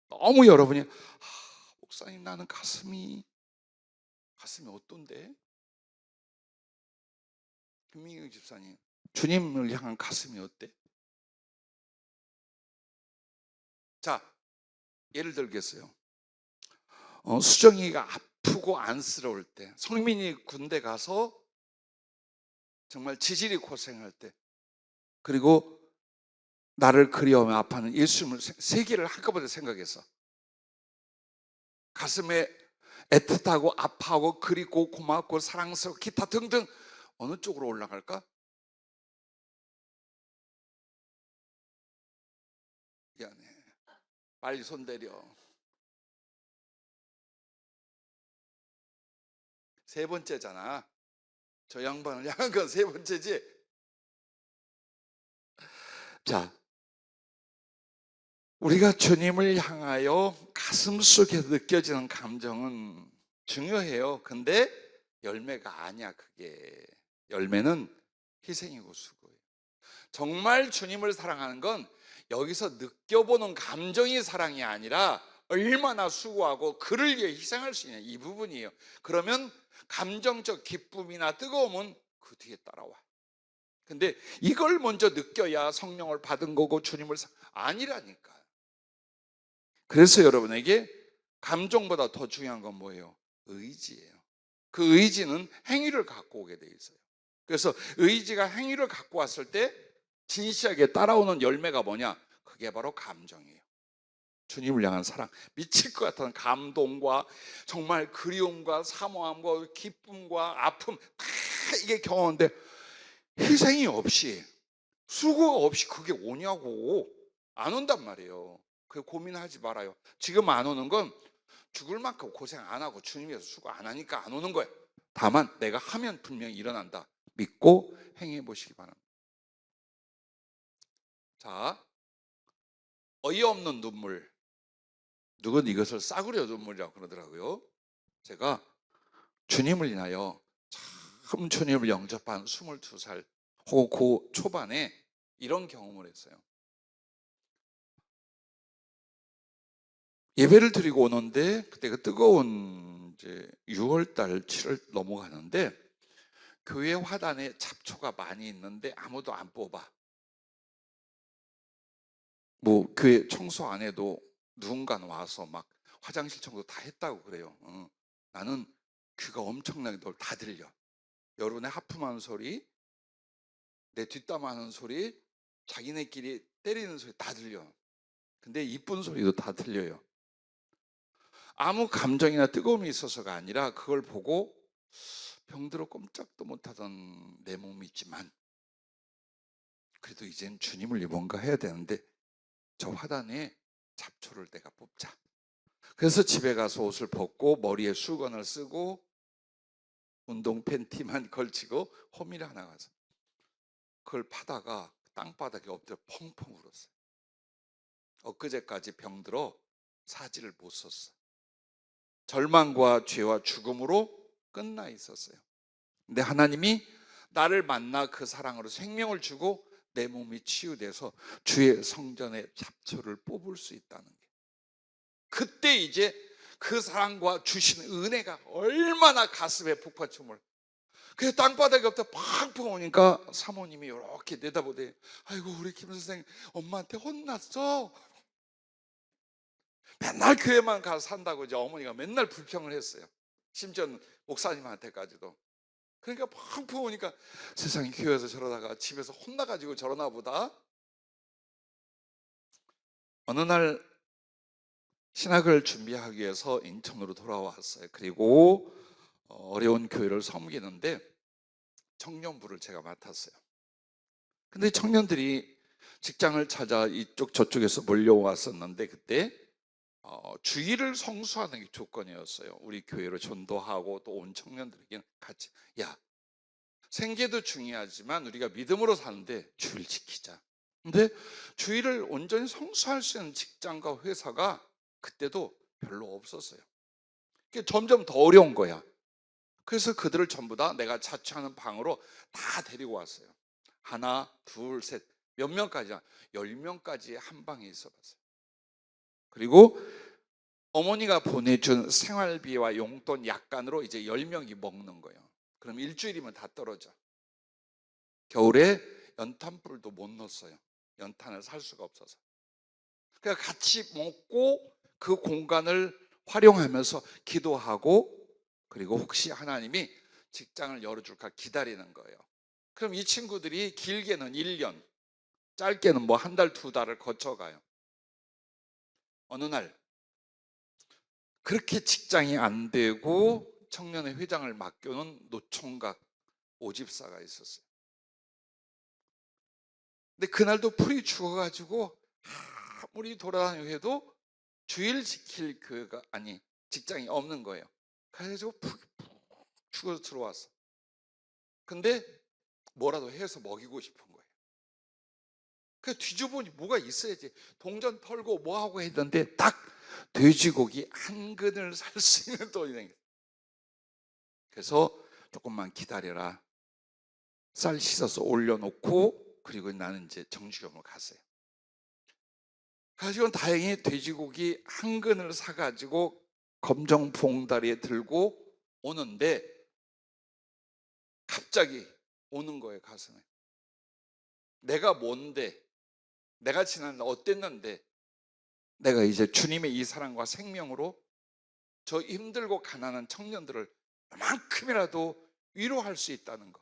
너무 여러분이 목사님 나는 가슴이 어떤데? 김민경 집사님 주님을 향한 가슴이 어때? 자, 예를 들겠어요. 수정이가 아프고 안쓰러울 때, 성민이 군대 가서 정말 지질이 고생할 때, 그리고 나를 그리워하며 아파하는 예수님을 세 개를 한꺼번에 생각해서 가슴에 애틋하고 아파하고 그리고 고맙고 사랑스럽고 기타 등등 어느 쪽으로 올라갈까? 미안해. 빨리 손 내려. 세 번째잖아. 저 양반을 향한 건 세 번째지. 자, 우리가 주님을 향하여 가슴 속에 느껴지는 감정은 중요해요. 근데 열매가 아니야. 그게 열매는 희생이고 수고예요. 정말 주님을 사랑하는 건 여기서 느껴보는 감정이 사랑이 아니라 얼마나 수고하고 그를 위해 희생할 수 있냐, 이 부분이에요. 그러면 감정적 기쁨이나 뜨거움은 그 뒤에 따라와. 근데 이걸 먼저 느껴야 성령을 받은 거고 주님을 아니라니까. 그래서 여러분에게 감정보다 더 중요한 건 뭐예요? 의지예요. 그 의지는 행위를 갖고 오게 돼 있어요. 그래서 의지가 행위를 갖고 왔을 때 진실하게 따라오는 열매가 뭐냐? 그게 바로 감정이에요. 주님을 향한 사랑, 미칠 것 같은 감동과 정말 그리움과 사모함과 기쁨과 아픔 다 이게 경험인데 희생이 없이, 수고가 없이 그게 오냐고. 안 온단 말이에요. 그 고민하지 말아요. 지금 안 오는 건 죽을 만큼 고생 안 하고 주님 위해서 수고 안 하니까 안 오는 거예요. 다만 내가 하면 분명히 일어난다 믿고 행해 보시기 바랍니다. 자, 어이없는 눈물, 누군 이것을 싸구려 눈물이라고 그러더라고요. 제가 주님을 인하여 참 주님을 영접한 22살 혹은 그 초반에 이런 경험을 했어요. 예배를 드리고 오는데 그때 그 뜨거운 이제 6월달 7월 넘어가는데 교회 화단에 잡초가 많이 있는데 아무도 안 뽑아. 뭐 교회 청소 안 해도 누군가는 와서 막 화장실 청소 다 했다고 그래요. 나는 귀가 엄청나게 다 들려. 여러분의 하품하는 소리, 내 뒷담 하는 소리, 자기네끼리 때리는 소리 다 들려. 근데 이쁜 소리도 다 들려요. 아무 감정이나 뜨거움이 있어서가 아니라 그걸 보고 병들어 꼼짝도 못하던 내 몸이 있지만 그래도 이젠 주님을 위해 뭔가 해야 되는데 저 화단에 잡초를 내가 뽑자. 그래서 집에 가서 옷을 벗고 머리에 수건을 쓰고 운동 팬티만 걸치고 호미를 하나 가서 그걸 파다가 땅바닥에 엎드려 펑펑 울었어요. 엊그제까지 병들어 사지를 못 썼어. 절망과 죄와 죽음으로 끝나 있었어요. 근데 하나님이 나를 만나 그 사랑으로 생명을 주고 내 몸이 치유돼서 주의 성전에 잡초를 뽑을 수 있다는 게, 그때 이제 그 사랑과 주신 은혜가 얼마나 가슴에 북받침을. 그래서 땅바닥에 엎드려 팡팡 오니까 사모님이 이렇게 내다보더니 아이고 우리 김 선생 엄마한테 혼났어. 맨날 교회만 가서 산다고 이제 어머니가 맨날 불평을 했어요. 심지어 목사님한테까지도. 그러니까 펑펑 오니까 세상에 교회에서 저러다가 집에서 혼나가지고 저러나 보다. 어느 날 신학을 준비하기 위해서 인천으로 돌아왔어요. 그리고 어려운 교회를 섬기는데 청년부를 제가 맡았어요. 근데 청년들이 직장을 찾아 이쪽 저쪽에서 몰려왔었는데 그때 주일을 성수하는 게 조건이었어요. 우리 교회로 전도하고 또 온 청년들에게는 같이 야, 생계도 중요하지만 우리가 믿음으로 사는데 주일 지키자. 근데 주일을 온전히 성수할 수 있는 직장과 회사가 그때도 별로 없었어요. 그게 점점 더 어려운 거야. 그래서 그들을 전부 다 내가 자취하는 방으로 다 데리고 왔어요. 하나, 둘, 셋, 몇 명까지야? 10명까지 한 방에 있어 봤어요. 그리고 어머니가 보내준 생활비와 용돈 약간으로 이제 10명이 먹는 거예요. 그럼 일주일이면 다 떨어져. 겨울에 연탄불도 못 넣었어요. 연탄을 살 수가 없어서. 그러니까 같이 먹고 그 공간을 활용하면서 기도하고, 그리고 혹시 하나님이 직장을 열어줄까 기다리는 거예요. 그럼 이 친구들이 길게는 1년, 짧게는 뭐 한 달, 두 달을 거쳐가요. 어느 날 그렇게 직장이 안 되고 청년회 회장을 맡겨놓은 노총각 오집사가 있었어요. 근데 그날도 풀이 죽어가지고 아무리 돌아다니고 해도 주일 지킬 교회가 아니 직장이 없는 거예요. 그래가지고 푹 죽어서 들어왔어. 근데 뭐라도 해서 먹이고 싶은 거예요. 그래서 뒤져보니 뭐가 있어야지. 동전 털고 뭐하고 했는데 딱 돼지고기 한 근을 살 수 있는 돈이 생겼어요. 그래서 조금만 기다려라. 쌀 씻어서 올려놓고 그리고 나는 이제 정주점으로 갔어요. 가지고 다행히 돼지고기 한 근을 사가지고 검정 봉다리에 들고 오는데 갑자기 오는 거예요, 가슴에. 내가 뭔데, 내가 지난날 어땠는데 내가 이제 주님의 이 사랑과 생명으로 저 힘들고 가난한 청년들을 이만큼이라도 위로할 수 있다는 거.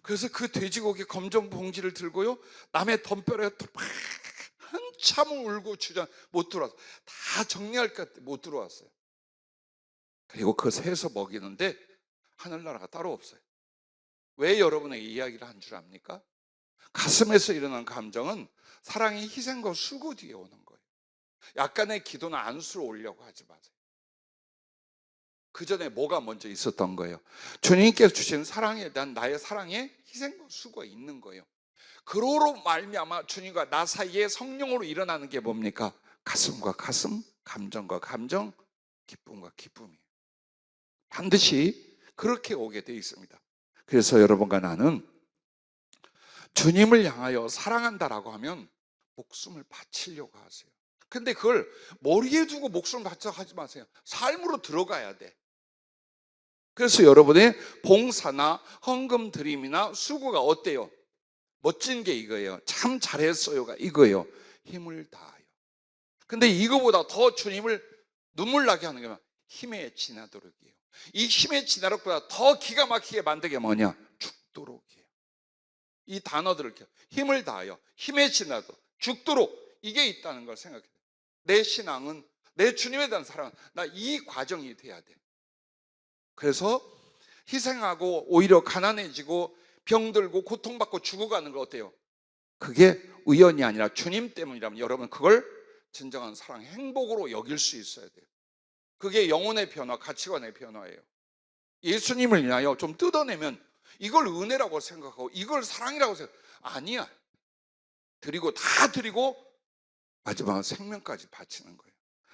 그래서 그 돼지고기 검정 봉지를 들고요, 남의 덤벼락에 막 한참 울고 주저 못 들어왔어. 다 정리할 것 같아 못 들어왔어요. 그리고 그 새서 먹이는데 하늘나라가 따로 없어요. 왜 여러분에게 이야기를 한 줄 압니까? 가슴에서 일어난 감정은 사랑의 희생과 수고 뒤에 오는 거예요. 약간의 기도나 안수를 올려고 하지 마세요. 그 전에 뭐가 먼저 있었던 거예요? 주님께서 주신 사랑에 대한 나의 사랑의 희생과 수고가 있는 거예요. 그로로 말미암아 주님과 나 사이에 성령으로 일어나는 게 뭡니까? 가슴과 가슴, 감정과 감정, 기쁨과 기쁨이에요. 반드시 그렇게 오게 되어 있습니다. 그래서 여러분과 나는 주님을 향하여 사랑한다라고 하면 목숨을 바치려고 하세요. 근데 그걸 머리에 두고 목숨을 바쳐 하지 마세요. 삶으로 들어가야 돼. 그래서 여러분의 봉사나 헌금 드림이나 수고가 어때요? 멋진 게 이거예요. 참 잘했어요가 이거예요. 힘을 다하여. 근데 이거보다 더 주님을 눈물 나게 하는 게 힘의 진화도록이에요. 이 힘의 진화도록보다 더 기가 막히게 만든 게 뭐냐? 죽도록이에요. 이 단어들을 힘을 다하여, 힘의 진화도록, 죽도록, 이게 있다는 걸 생각해요. 내 신앙은, 내 주님에 대한 사랑은 나 이 과정이 돼야 돼. 그래서 희생하고 오히려 가난해지고 병들고 고통받고 죽어가는 거 어때요? 그게 우연이 아니라 주님 때문이라면 여러분 그걸 진정한 사랑, 행복으로 여길 수 있어야 돼요. 그게 영혼의 변화, 가치관의 변화예요. 예수님을 인하여 좀 뜯어내면 이걸 은혜라고 생각하고 이걸 사랑이라고 생각하고 아니야. 드리고 다 드리고 마지막은 생명까지 바치는 거예요.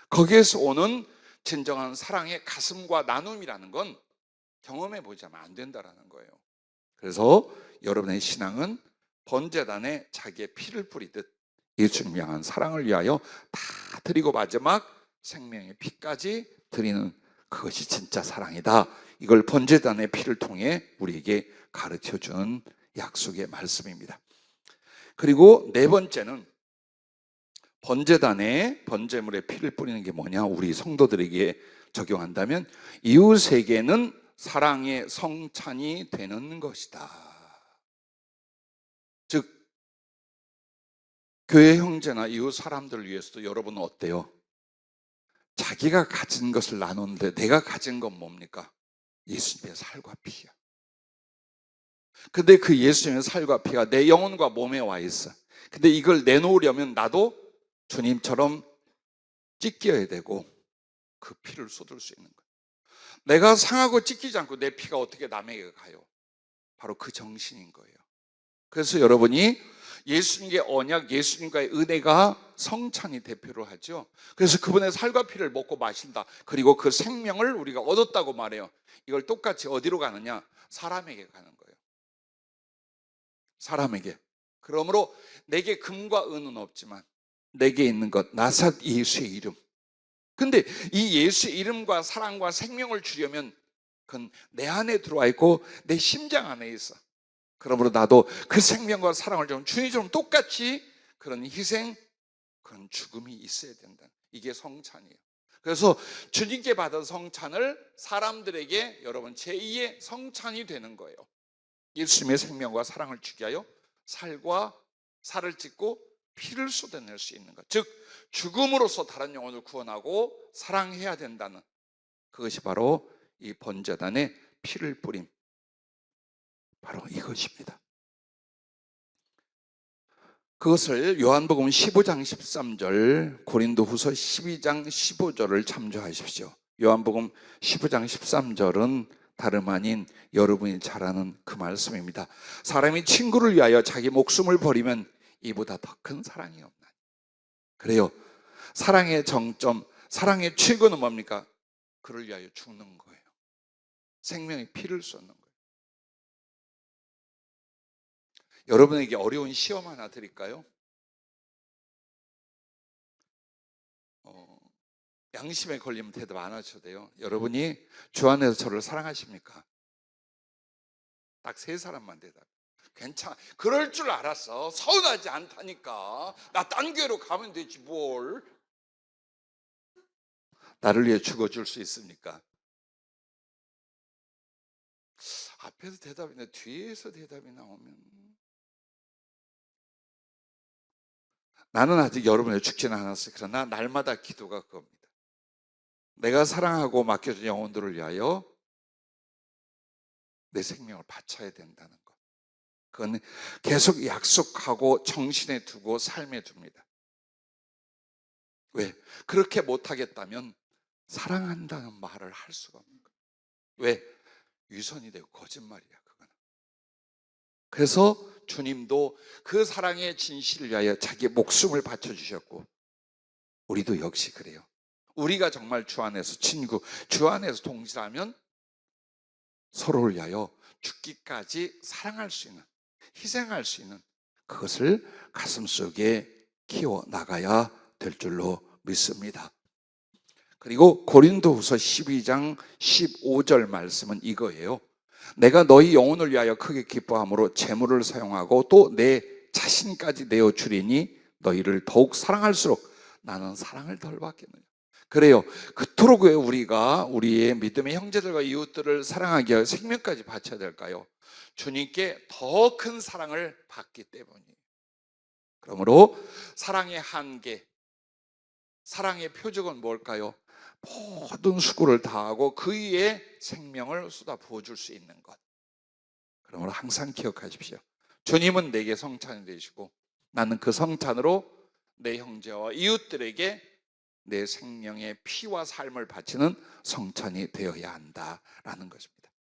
거기에서 오는 진정한 사랑의 가슴과 나눔이라는 건 경험해 보자면 안 된다라는 거예요. 그래서 여러분의 신앙은 번제단에 자기의 피를 뿌리듯 예수님을 향한 사랑을 위하여 다 드리고 마지막 생명의 피까지 드리는 그것이 진짜 사랑이다. 이걸 번제단의 피를 통해 우리에게 가르쳐준 약속의 말씀입니다. 그리고 네 번째는 번제단에 번제물의 피를 뿌리는 게 뭐냐? 우리 성도들에게 적용한다면 이웃에게는 사랑의 성찬이 되는 것이다. 즉 교회 형제나 이웃 사람들을 위해서도 여러분은 어때요? 자기가 가진 것을 나누는데 내가 가진 건 뭡니까? 예수님의 살과 피야. 근데 그 예수님의 살과 피가 내 영혼과 몸에 와 있어. 근데 이걸 내놓으려면 나도 주님처럼 찢겨야 되고 그 피를 쏟을 수 있는 거예요. 내가 상하고 찢기지 않고 내 피가 어떻게 남에게 가요? 바로 그 정신인 거예요. 그래서 여러분이 예수님의 언약, 예수님과의 은혜가 성찬이 대표로 하죠. 그래서 그분의 살과 피를 먹고 마신다. 그리고 그 생명을 우리가 얻었다고 말해요. 이걸 똑같이 어디로 가느냐? 사람에게 가는 거예요. 사람에게. 그러므로 내게 금과 은은 없지만 내게 있는 것 나삿 예수의 이름. 근데 이 예수의 이름과 사랑과 생명을 주려면 그건 내 안에 들어와 있고 내 심장 안에 있어. 그러므로 나도 그 생명과 사랑을 좀 주님처럼 똑같이 그런 희생, 그런 죽음이 있어야 된다. 이게 성찬이에요. 그래서 주님께 받은 성찬을 사람들에게 여러분 제2의 성찬이 되는 거예요. 예수님의 생명과 사랑을 주기 위하여 살을 찢고 피를 쏟아낼 수 있는 것. 즉 죽음으로써 다른 영혼을 구원하고 사랑해야 된다는 그것이 바로 이 번제단의 피를 뿌림. 바로 이것입니다. 그것을 요한복음 15장 13절, 고린도후서 12장 15절을 참조하십시오. 요한복음 15장 13절은 다름 아닌 여러분이 잘 아는 그 말씀입니다. 사람이 친구를 위하여 자기 목숨을 버리면 이보다 더 큰 사랑이 없나니. 그래요. 사랑의 정점, 사랑의 최고는 뭡니까? 그를 위하여 죽는 거예요. 생명의 피를 쏟는 거예요. 여러분에게 어려운 시험 하나 드릴까요? 양심에 걸리면 대답 안 하셔도 돼요. 여러분이 주 안에서 저를 사랑하십니까? 딱 3사람만 대답. 괜찮아. 그럴 줄 알았어. 서운하지 않다니까. 나 딴 교회로 가면 되지 뭘. 나를 위해 죽어줄 수 있습니까? 앞에서 대답이 나오면 뒤에서 대답이 나오면, 나는 아직 여러분을 죽지는 않았어요. 그러나 날마다 기도가 그겁니다. 내가 사랑하고 맡겨준 영혼들을 위하여 내 생명을 바쳐야 된다는 것. 그건 계속 약속하고 정신에 두고 삶에 둡니다. 왜? 그렇게 못하겠다면 사랑한다는 말을 할 수가 없는 거예요. 왜? 위선이 되고 거짓말이야 그거는. 그래서 주님도 그 사랑의 진실을 위하여 자기 목숨을 바쳐주셨고, 우리도 역시 그래요. 우리가 정말 주 안에서 친구, 주 안에서 동질하면 서로를 위하여 죽기까지 사랑할 수 있는, 희생할 수 있는 그것을 가슴속에 키워나가야 될 줄로 믿습니다. 그리고 고린도후서 12장 15절 말씀은 이거예요. 내가 너희 영혼을 위하여 크게 기뻐함으로 재물을 사용하고 또 내 자신까지 내어주리니 너희를 더욱 사랑할수록 나는 사랑을 덜 받겠느냐. 그래요. 그토록 왜 우리가 우리의 믿음의 형제들과 이웃들을 사랑하기 위해 생명까지 바쳐야 될까요? 주님께 더 큰 사랑을 받기 때문이에요. 그러므로 사랑의 한계, 사랑의 표적은 뭘까요? 모든 수고를 다하고 그 위에 생명을 쏟아 부어줄 수 있는 것. 그러므로 항상 기억하십시오. 주님은 내게 성찬이 되시고 나는 그 성찬으로 내 형제와 이웃들에게 내 생명의 피와 삶을 바치는 성찬이 되어야 한다라는 것입니다.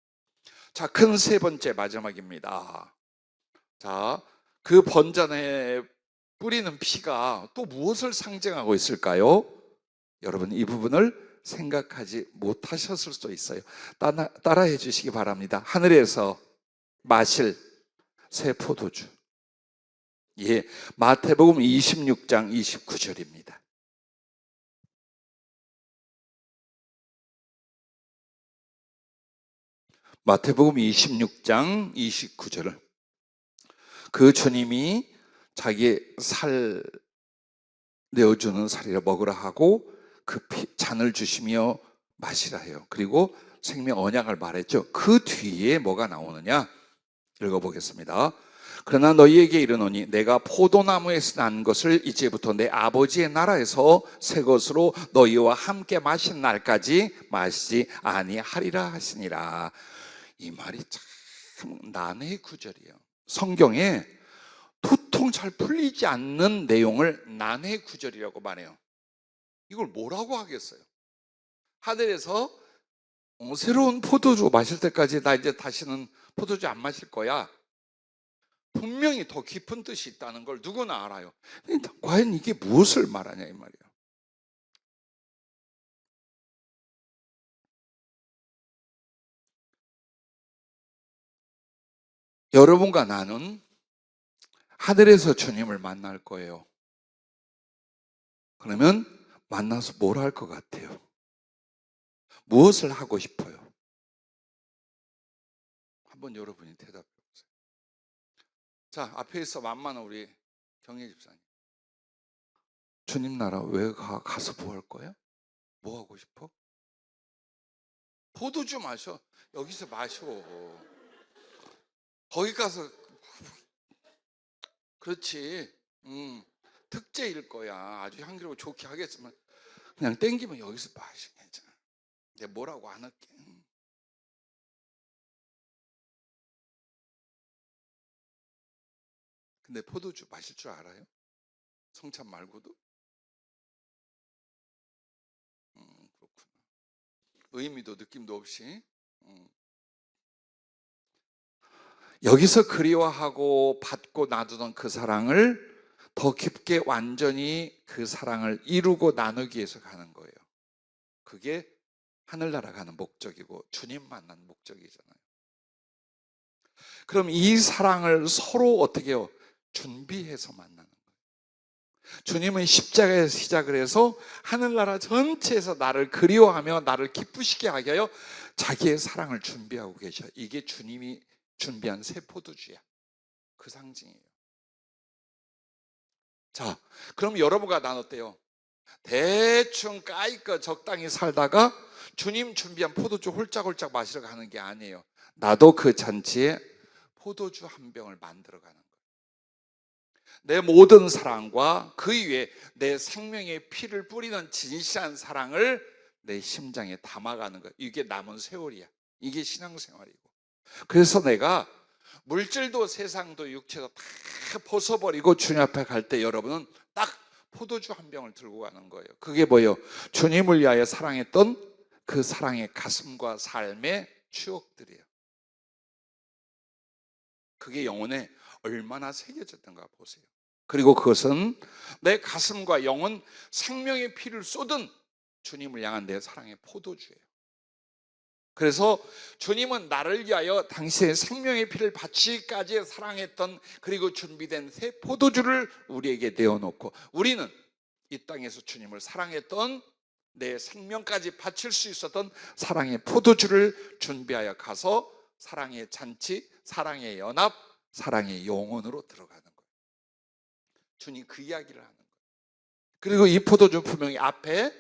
자, 큰 3번째 마지막입니다. 자, 그 번전에 뿌리는 피가 또 무엇을 상징하고 있을까요? 여러분 이 부분을 생각하지 못하셨을 수도 있어요. 따라해 주시기 바랍니다. 하늘에서 마실 새 포도주. 예, 마태복음 26장 29절입니다. 마태복음 26장 29절을 그 주님이 자기 살 내어주는 살이라 먹으라 하고 그 잔을 주시며 마시라 해요. 그리고 생명 언약을 말했죠. 그 뒤에 뭐가 나오느냐? 읽어보겠습니다. 그러나 너희에게 이르노니 내가 포도나무에서 난 것을 이제부터 내 아버지의 나라에서 새 것으로 너희와 함께 마신 날까지 마시지 아니하리라 하시니라. 이 말이 참 난해의 구절이에요. 성경에 도통 잘 풀리지 않는 내용을 난해의 구절이라고 말해요. 이걸 뭐라고 하겠어요? 하늘에서 새로운 포도주 마실 때까지 나 이제 다시는 포도주 안 마실 거야. 분명히 더 깊은 뜻이 있다는 걸 누구나 알아요. 과연 이게 무엇을 말하냐 이 말이에요. 여러분과 나는 하늘에서 주님을 만날 거예요. 그러면 만나서 뭘 할 것 같아요? 무엇을 하고 싶어요? 한번 여러분이 대답해 보세요. 자, 앞에 있어 만만한 우리 경혜 집사님. 주님 나라 왜 가서 뭐 할 거야? 뭐 하고 싶어? 포도주 마셔. 여기서 마셔. 거기 가서 그렇지. 특제일 거야. 아주 향기롭고 좋게 하겠지만 그냥 땡기면 여기서 마시. 괜찮아. 내가 뭐라고 안 할게. 근데 포도주 마실 줄 알아요? 성찬 말고도? 그렇구나. 의미도 느낌도 없이. 여기서 그리워하고 받고 놔두던 그 사랑을 더 깊게 완전히 그 사랑을 이루고 나누기 위해서 가는 거예요. 그게 하늘나라 가는 목적이고 주님 만나는 목적이잖아요. 그럼 이 사랑을 서로 어떻게 해요? 준비해서 만나는 거예요. 주님은 십자가에서 시작을 해서 하늘나라 전체에서 나를 그리워하며 나를 기쁘시게 하게 하여 자기의 사랑을 준비하고 계셔. 이게 주님이 준비한 새 포도주야. 그 상징이에요. 자, 그럼 여러분과 난 어때요? 대충 까이껏 적당히 살다가 주님 준비한 포도주 홀짝홀짝 마시러 가는 게 아니에요. 나도 그 잔치에 포도주 한 병을 만들어 가는 거예요. 내 모든 사랑과 그 위에 내 생명의 피를 뿌리는 진실한 사랑을 내 심장에 담아가는 거예요. 이게 남은 세월이야. 이게 신앙생활이고. 그래서 내가 물질도 세상도 육체도 다 벗어버리고 주님 앞에 갈 때 여러분은 딱 포도주 한 병을 들고 가는 거예요. 그게 뭐예요? 주님을 위하여 사랑했던 그 사랑의 가슴과 삶의 추억들이에요. 그게 영혼에 얼마나 새겨졌던가 보세요. 그리고 그것은 내 가슴과 영혼, 생명의 피를 쏟은 주님을 향한 내 사랑의 포도주예요. 그래서 주님은 나를 위하여 당신의 생명의 피를 바치기까지 사랑했던, 그리고 준비된 새 포도주를 우리에게 내어놓고, 우리는 이 땅에서 주님을 사랑했던, 내 생명까지 바칠 수 있었던 사랑의 포도주를 준비하여 가서 사랑의 잔치, 사랑의 연합, 사랑의 영혼으로 들어가는 거예요. 주님 그 이야기를 하는 거예요. 그리고 이 포도주 분명히 앞에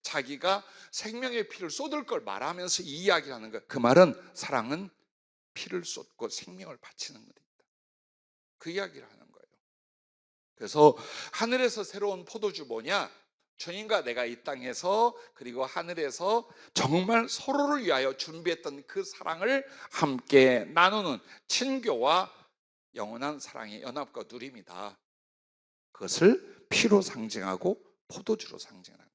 자기가 생명의 피를 쏟을 걸 말하면서 이 이야기를 하는 거예요. 그 말은 사랑은 피를 쏟고 생명을 바치는 것이다. 그 이야기를 하는 거예요. 그래서 하늘에서 새로운 포도주 뭐냐? 주님과 내가 이 땅에서 그리고 하늘에서 정말 서로를 위하여 준비했던 그 사랑을 함께 나누는 친교와 영원한 사랑의 연합과 누림이다. 그것을 피로 상징하고 포도주로 상징하는 거예요.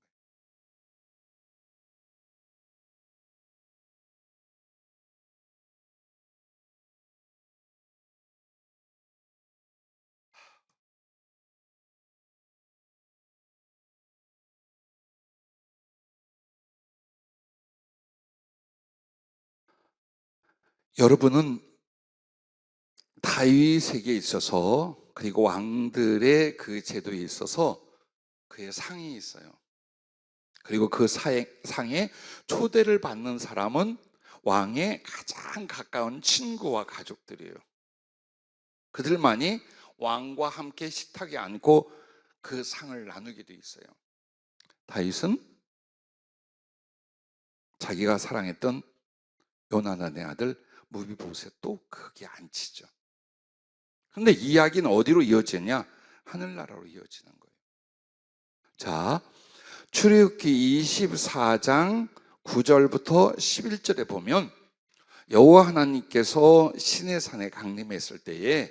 여러분은 다윗에게 있어서, 그리고 왕들의 그 제도에 있어서 그의 상이 있어요. 그리고 그 상에 초대를 받는 사람은 왕의 가장 가까운 친구와 가족들이에요. 그들만이 왕과 함께 식탁에 앉고 그 상을 나누게 돼 있어요. 다윗은 자기가 사랑했던 요나단의 아들 무비보셋도 거기에 앉히죠. 그런데 이야기는 어디로 이어지냐? 하늘나라로 이어지는 거예요. 자, 출애굽기 24장 9절부터 11절에 보면 여호와 하나님께서 시내산에 강림했을 때에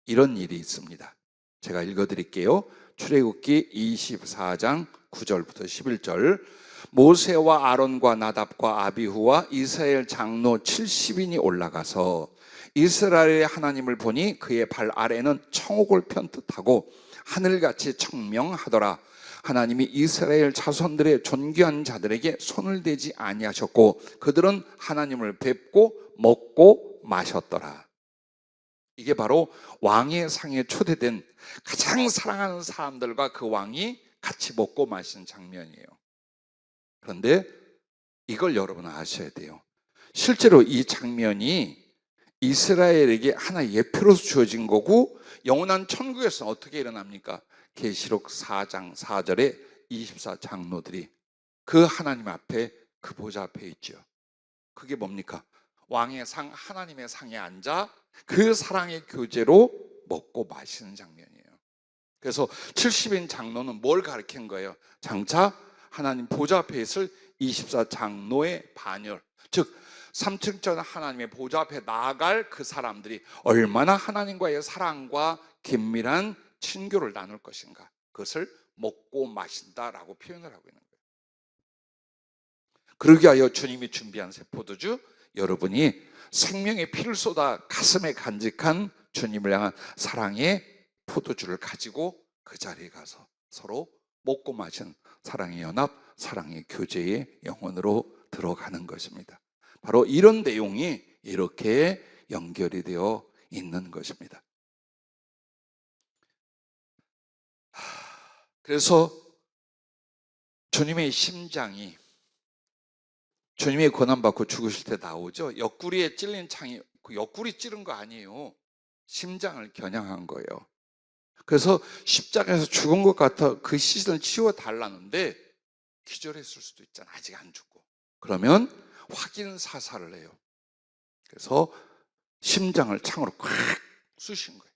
이런 일이 있습니다. 제가 읽어드릴게요. 출애굽기 24장 9절부터 11절. 모세와 아론과 나답과 아비후와 이스라엘 장로 70인이 올라가서 이스라엘의 하나님을 보니 그의 발 아래는 청옥을 편뜻하고 하늘같이 청명하더라. 하나님이 이스라엘 자손들의 존귀한 자들에게 손을 대지 아니하셨고 그들은 하나님을 뵙고 먹고 마셨더라. 이게 바로 왕의 상에 초대된 가장 사랑하는 사람들과 그 왕이 같이 먹고 마시는 장면이에요. 그런데 이걸 여러분은 아셔야 돼요. 실제로 이 장면이 이스라엘에게 하나의 예표로서 주어진 거고, 영원한 천국에서 어떻게 일어납니까? 계시록 4장 4절에 24장로들이 그 하나님 앞에, 그 보좌 앞에 있죠. 그게 뭡니까? 왕의 상, 하나님의 상에 앉아 그 사랑의 교제로 먹고 마시는 장면이에요. 그래서 70인 장로는 뭘 가리킨 거예요? 장차 하나님 보좌 앞에 있을 24장로의 반열, 즉 3층 전 하나님의 보좌 앞에 나아갈 그 사람들이 얼마나 하나님과의 사랑과 긴밀한 친교를 나눌 것인가, 그것을 먹고 마신다라고 표현을 하고 있는 거예요. 그러기 위하여 주님이 준비한 새 포도주, 여러분이 생명의 피를 쏟아 가슴에 간직한 주님을 향한 사랑의 포도주를 가지고 그 자리에 가서 서로 먹고 마신 사랑의 연합, 사랑의 교제의 영혼으로 들어가는 것입니다. 바로 이런 내용이 이렇게 연결이 되어 있는 것입니다. 그래서 주님의 심장이 주님의 고난받고 죽으실 때 나오죠. 옆구리에 찔린 창이 그 옆구리 찌른 거 아니에요. 심장을 겨냥한 거예요. 그래서 십자가에서 죽은 것 같아 그 시신을 치워달라는데 기절했을 수도 있잖아. 아직 안 죽고. 그러면 확인 사살을 해요. 그래서 심장을 창으로 콱 쑤신 거예요.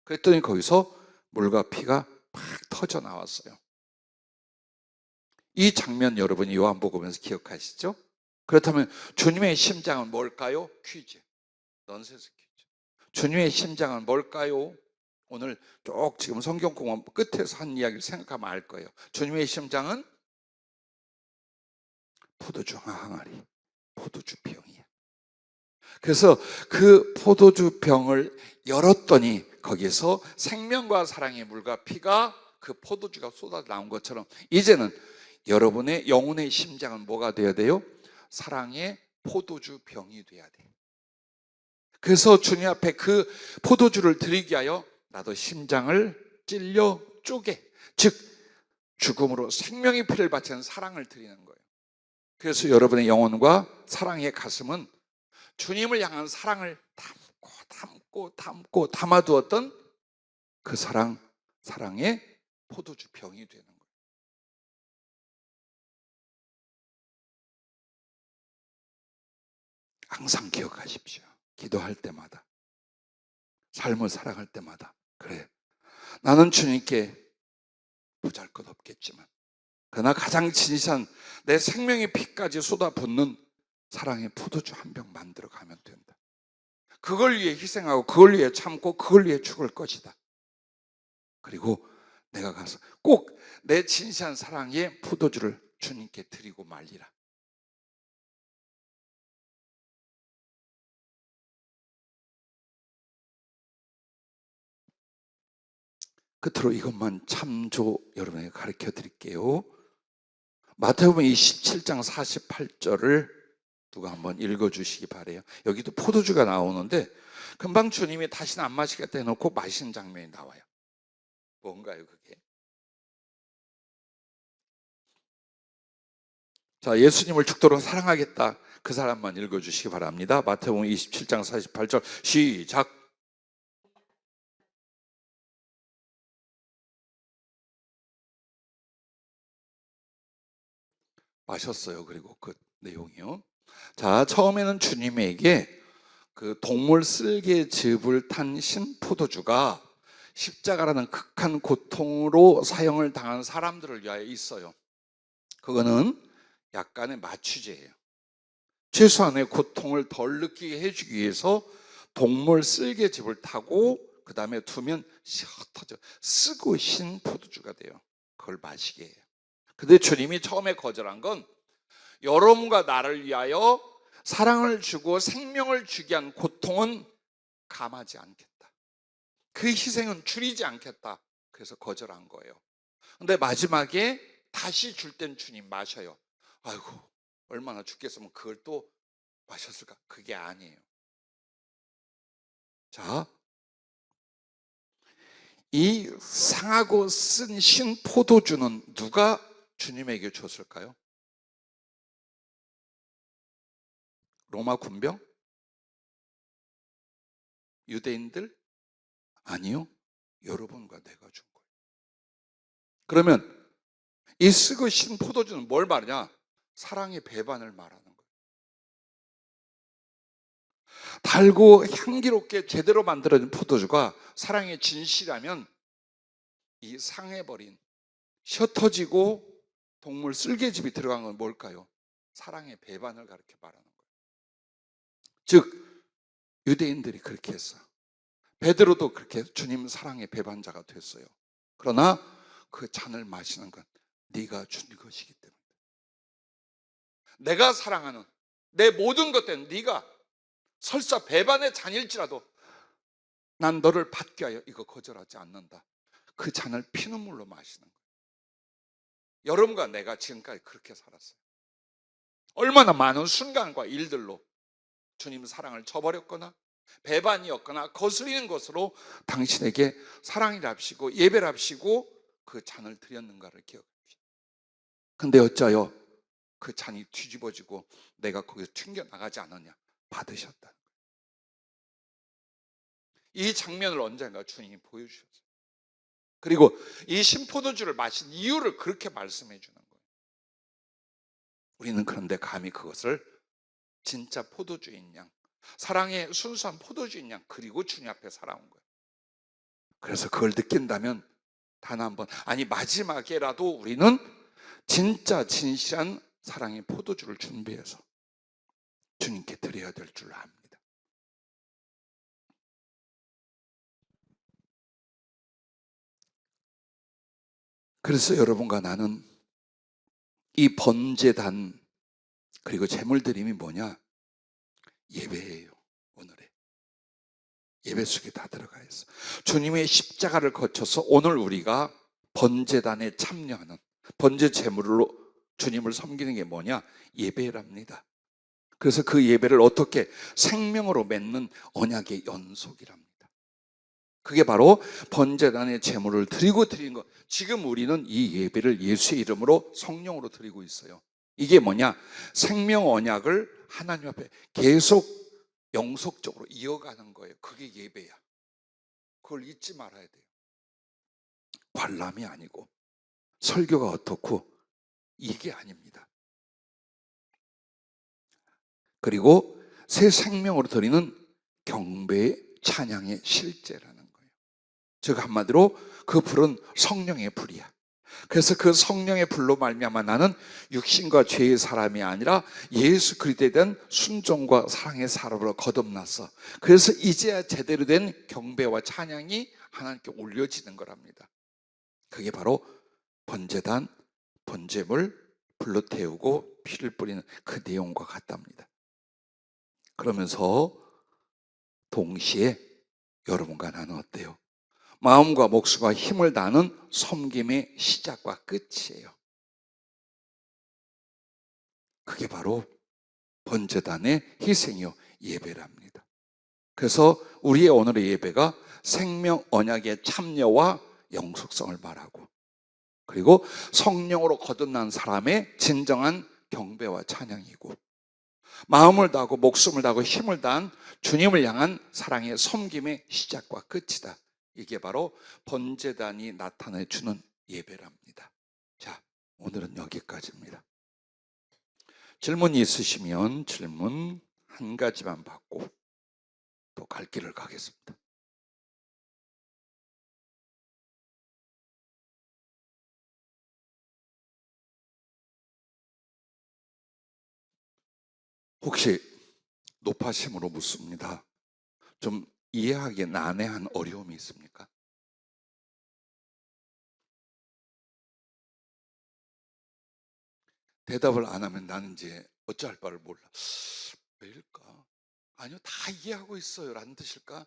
그랬더니 거기서 물과 피가 팍 터져 나왔어요. 이 장면 여러분이 요한복음에서 기억하시죠? 그렇다면 주님의 심장은 뭘까요? 퀴즈. 넌센스 퀴즈. 주님의 심장은 뭘까요? 오늘 쭉 지금 성경 공원 끝에서 한 이야기를 생각하면 알 거예요. 주님의 심장은 포도주 항아리, 포도주 병이야. 그래서 그 포도주 병을 열었더니 거기서 생명과 사랑의 물과 피가 그 포도주가 쏟아 나온 것처럼 이제는 여러분의 영혼의 심장은 뭐가 되어야 돼요? 사랑의 포도주 병이 돼야 돼. 그래서 주님 앞에 그 포도주를 드리기 위하여 나도 심장을 찔려 쪼개, 즉 죽음으로 생명의 피를 바치는 사랑을 드리는 거예요. 그래서 여러분의 영혼과 사랑의 가슴은 주님을 향한 사랑을 담고 담아두었던 그 사랑의 포도주 병이 되는 거예요. 항상 기억하십시오. 기도할 때마다, 삶을 살아갈 때마다, 그래, 나는 주님께 보잘것없겠지만 그러나 가장 진실한 내 생명의 피까지 쏟아붓는 사랑의 포도주 한 병 만들어 가면 된다. 그걸 위해 희생하고 그걸 위해 참고 그걸 위해 죽을 것이다. 그리고 내가 가서 꼭 내 진실한 사랑의 포도주를 주님께 드리고 말리라. 끝으로 이것만 참조 여러분에게 가르쳐 드릴게요. 마태복음 27장 48절을 누가 한번 읽어주시기 바래요. 여기도 포도주가 나오는데 금방 주님이 다시는 안 마시겠다 해놓고 마시는 장면이 나와요. 뭔가요 그게? 자, 예수님을 죽도록 사랑하겠다. 그 사람만 읽어주시기 바랍니다. 마태복음 27장 48절 시작. 마셨어요. 그리고 그 내용이요. 자, 처음에는 주님에게 그 동물 쓸개즙을 탄 신포도주가 십자가라는 극한 고통으로 사형을 당한 사람들을 위하여 있어요. 그거는 약간의 마취제예요. 최소한의 고통을 덜 느끼게 해주기 위해서 동물 쓸개즙을 타고 그 다음에 두면 셔터져 쓰고 신 포도주가 돼요. 그걸 마시게 해요. 근데 주님이 처음에 거절한 건 여러분과 나를 위하여 사랑을 주고 생명을 주게 한 고통은 감하지 않겠다. 그 희생은 줄이지 않겠다. 그래서 거절한 거예요. 근데 마지막에 다시 줄 땐 주님 마셔요. 아이고 얼마나 죽겠으면 그걸 또 마셨을까? 그게 아니에요. 자, 이 상하고 쓴 신포도주는 누가 주님에게 줬을까요? 로마 군병? 유대인들? 아니요. 여러분과 내가 준 거예요. 그러면 이 쓰고 신 포도주는 뭘 말하냐? 사랑의 배반을 말하는 거예요. 달고 향기롭게 제대로 만들어진 포도주가 사랑의 진실이라면 이 상해버린 셔터지고 동물 쓸개즙이 들어간 건 뭘까요? 사랑의 배반을 가르쳐 말하는 거예요. 즉 유대인들이 그렇게 했어요. 베드로도 그렇게 주님 사랑의 배반자가 됐어요. 그러나 그 잔을 마시는 건 네가 준 것이기 때문에 내가 사랑하는 내 모든 것 때문에 네가 설사 배반의 잔일지라도 난 너를 받기 위하여 이거 거절하지 않는다. 그 잔을 피눈물로 마시는 거예요. 여러분과 내가 지금까지 그렇게 살았어요. 얼마나 많은 순간과 일들로 주님 사랑을 저버렸거나 배반이었거나 거스리는 것으로 당신에게 사랑이랍시고 예배랍시고 그 잔을 드렸는가를 기억합시다. 근데 어쩌여 그 잔이 뒤집어지고 내가 거기서 튕겨나가지 않았냐? 받으셨다. 이 장면을 언젠가 주님이 보여주셨어요. 그리고 이 신포도주를 마신 이유를 그렇게 말씀해 주는 거예요. 우리는 그런데 감히 그것을 진짜 포도주인 양, 사랑의 순수한 포도주인 양, 그리고 주님 앞에 살아온 거예요. 그래서 그걸 느낀다면 단 한 번, 아니 마지막에라도 우리는 진짜 진실한 사랑의 포도주를 준비해서 주님께 드려야 될 줄 압니다. 그래서 여러분과 나는 이 번제단 그리고 제물드림이 뭐냐? 예배예요. 오늘의 예배 속에 다 들어가 있어. 주님의 십자가를 거쳐서 오늘 우리가 번제단에 참여하는, 번제 제물로 주님을 섬기는 게 뭐냐? 예배랍니다. 그래서 그 예배를 어떻게 생명으로 맺는 언약의 연속이랍니다. 그게 바로 번제단의 제물을 드리고 드리는 것. 지금 우리는 이 예배를 예수의 이름으로 성령으로 드리고 있어요. 이게 뭐냐? 생명 언약을 하나님 앞에 계속 영속적으로 이어가는 거예요. 그게 예배야. 그걸 잊지 말아야 돼요. 관람이 아니고 설교가 어떻고 이게 아닙니다. 그리고 새 생명으로 드리는 경배의 찬양의 실제라는 거예요. 즉 한마디로 그 불은 성령의 불이야. 그래서 그 성령의 불로 말미암아 나는 육신과 죄의 사람이 아니라 예수 그리스도에 대한 순종과 사랑의 사람으로 거듭났어. 그래서 이제야 제대로 된 경배와 찬양이 하나님께 올려지는 거랍니다. 그게 바로 번제단, 번제물, 불로 태우고 피를 뿌리는 그 내용과 같답니다. 그러면서 동시에 여러분과 나는 어때요? 마음과 목숨과 힘을 다하는 섬김의 시작과 끝이에요. 그게 바로 번제단의 희생이요 예배랍니다. 그래서 우리의 오늘의 예배가 생명 언약의 참여와 영속성을 말하고, 그리고 성령으로 거듭난 사람의 진정한 경배와 찬양이고, 마음을 다하고 목숨을 다하고 힘을 다한 주님을 향한 사랑의 섬김의 시작과 끝이다. 이게 바로 번제단이 나타내 주는 예배랍니다. 자, 오늘은 여기까지입니다. 질문이 있으시면 질문 한 가지만 받고 또 갈 길을 가겠습니다. 혹시 높아심으로 묻습니다. 좀 이해하기에 난해한 어려움이 있습니까? 대답을 안 하면 나는 이제 어찌할 바를 몰라. 왜일까? 아니요, 다 이해하고 있어요 라는 뜻일까?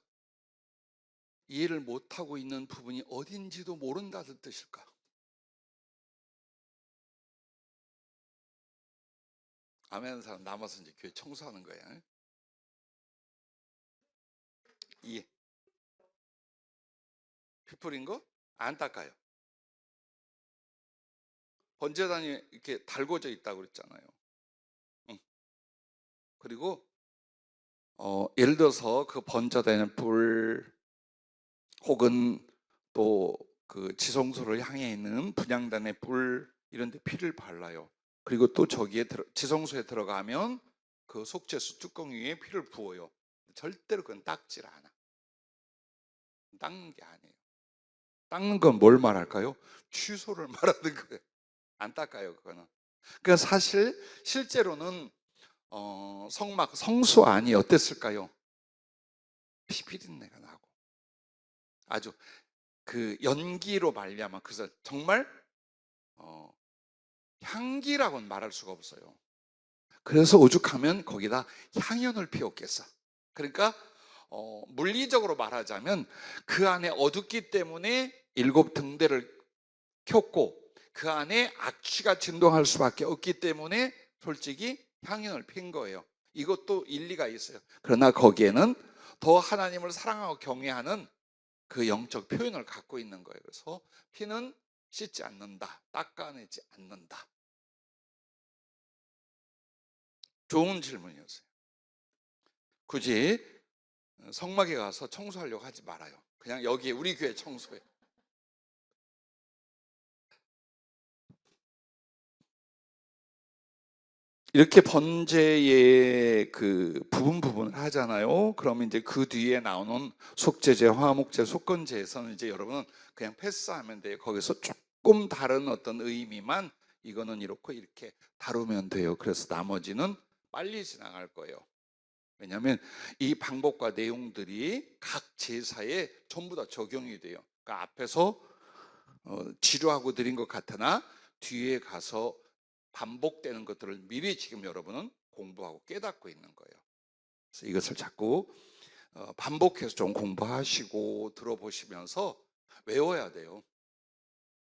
이해를 못하고 있는 부분이 어딘지도 모른다는 뜻일까? 아멘 하는 사람 남아서 이제 교회 청소하는 거야. 이해. 피 뿌린 거 안 닦아요. 번제단이 이렇게 달궈져 있다고 그랬잖아요. 응. 그리고 예를 들어서 그 번제단의 불 혹은 또 그 지성소를 향해 있는 분향단의 불 이런 데 피를 발라요. 그리고 또 저기에 지성소에 들어가면 그 속죄수 뚜껑 위에 피를 부어요. 절대로 그건 닦질 않아. 닦는 게 아니에요. 닦는 건 뭘 말할까요? 취소를 말하는 거예요. 안 닦아요, 그거는. 그러니까 사실 실제로는 성막 성수 안이 어땠을까요? 피비린내가 나고 아주 그 연기로 말미암아, 그래서 정말 향기라고는 말할 수가 없어요. 그래서 오죽하면 거기다 향연을 피웠겠어. 그러니까 물리적으로 말하자면 그 안에 어둡기 때문에 7 등대를 켰고 그 안에 악취가 진동할 수밖에 없기 때문에 솔직히 향연을 핀 거예요. 이것도 일리가 있어요. 그러나 거기에는 더 하나님을 사랑하고 경외하는 그 영적 표현을 갖고 있는 거예요. 그래서 피는 씻지 않는다, 닦아내지 않는다. 좋은 질문이었어요. 굳이 성막에 가서 청소하려고 하지 말아요. 그냥 여기에 우리 교회 청소해. 이렇게 번제의 그 부분을 하잖아요. 그러면 이제 그 뒤에 나오는 속죄제, 화목제, 속건제에서는 이제 여러분은 그냥 패스하면 돼요. 거기서 조금 다른 어떤 의미만 이거는 이렇게 다루면 돼요. 그래서 나머지는 빨리 지나갈 거예요. 왜냐하면 이 방법과 내용들이 각 제사에 전부 다 적용이 돼요. 그러니까 앞에서 지루하고 느린 것 같으나 뒤에 가서 반복되는 것들을 미리 지금 여러분은 공부하고 깨닫고 있는 거예요. 그래서 이것을 자꾸 반복해서 좀 공부하시고 들어보시면서 외워야 돼요.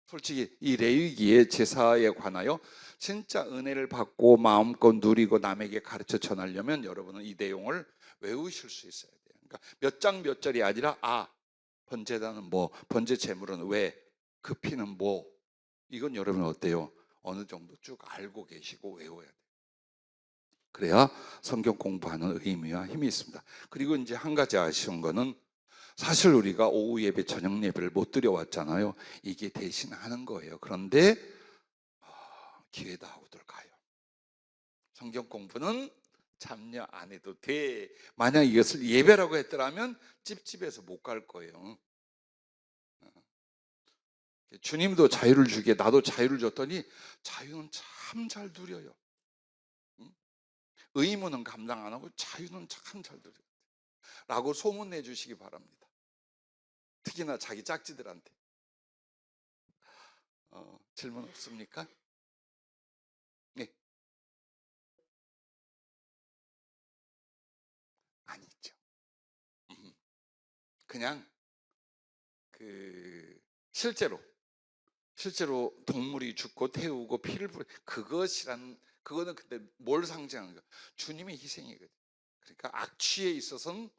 솔직히 이 레위기의 제사에 관하여 진짜 은혜를 받고 마음껏 누리고 남에게 가르쳐 전하려면 여러분은 이 내용을 외우실 수 있어야 돼요. 그러니까 몇 장 몇 절이 아니라 번제단은 뭐, 번제 제물은 왜, 그 피는 뭐, 이건 여러분 어때요? 어느 정도 쭉 알고 계시고 외워야 돼요. 그래야 성경 공부하는 의미와 힘이 있습니다. 그리고 이제 한 가지 아쉬운 거는 사실 우리가 오후 예배, 저녁 예배를 못 드려왔잖아요. 이게 대신하는 거예요. 그런데 기회다 하고들 가요. 성경 공부는 참여 안 해도 돼. 만약 이것을 예배라고 했더라면 찝찝해서 못 갈 거예요. 주님도 자유를 주기에 나도 자유를 줬더니 자유는 참 잘 누려요. 의무는 감당 안 하고 자유는 참 잘 누려요. 라고 소문내 주시기 바랍니다. 특히나 자기 짝지들한테. 질문 없습니까? 네. 아니죠. 그냥 실제로 동물이 죽고 태우고 피를 뿌리, 그거는 근데 뭘 상징하는 거야? 주님의 희생이거든. 그러니까 악취에 있어서는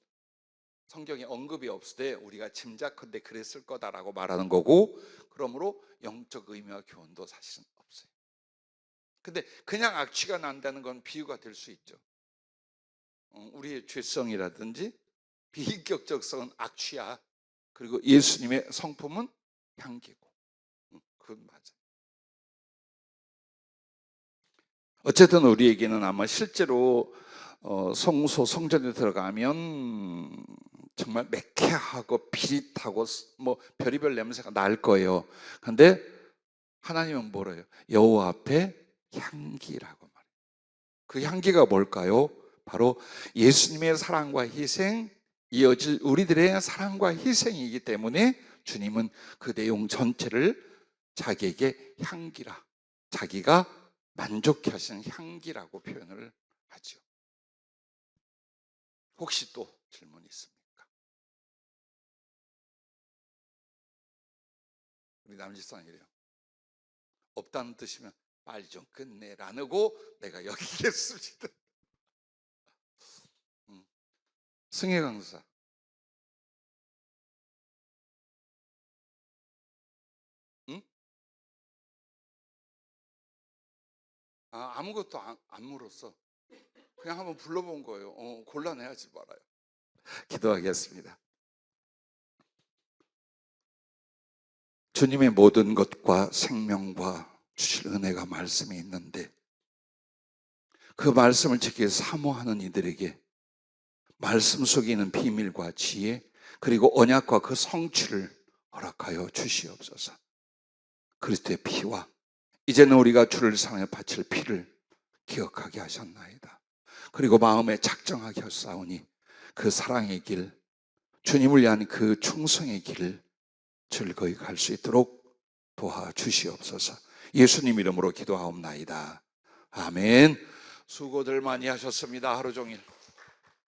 성경에 언급이 없을 때 우리가 짐작컨대 그랬을 거다라고 말하는 거고, 그러므로 영적 의미와 교훈도 사실은 없어요. 근데 그냥 악취가 난다는 건 비유가 될 수 있죠. 우리의 죄성이라든지 비인격적성은 악취야. 그리고 예수님의 성품은 향기고. 그건 맞아. 어쨌든 우리에게는 아마 실제로 성전에 들어가면 정말 매캐하고 비릿하고 뭐 별의별 냄새가 날 거예요. 그런데 하나님은 뭐래요? 여호와 앞에 향기라고 말해요. 그 향기가 뭘까요? 바로 예수님의 사랑과 희생, 이어질 우리들의 사랑과 희생이기 때문에 주님은 그 내용 전체를 자기에게 향기라, 자기가 만족해 하시는 향기라고 표현을 하죠. 혹시 또 질문이 있습니까? 우리 남지상 이래요. 없다는 뜻이면 빨리 좀 끝내라고 내가 여기겠습니다. 승혜 강사. 응? 아무것도 안 물었어. 그냥 한번 불러본 거예요. 곤란해하지 말아요. 기도하겠습니다. 주님의 모든 것과 생명과 주실 은혜가 말씀에 있는데 그 말씀을 지키기 위해서 사모하는 이들에게 말씀 속에 있는 비밀과 지혜 그리고 언약과 그 성취를 허락하여 주시옵소서. 그리스도의 피와 이제는 우리가 주를 사랑해 바칠 피를 기억하게 하셨나이다. 그리고 마음에 작정하게 하사오니 그 사랑의 길, 주님을 위한 그 충성의 길을 즐거이 갈 수 있도록 도와주시옵소서. 예수님 이름으로 기도하옵나이다. 아멘. 수고들 많이 하셨습니다. 하루 종일.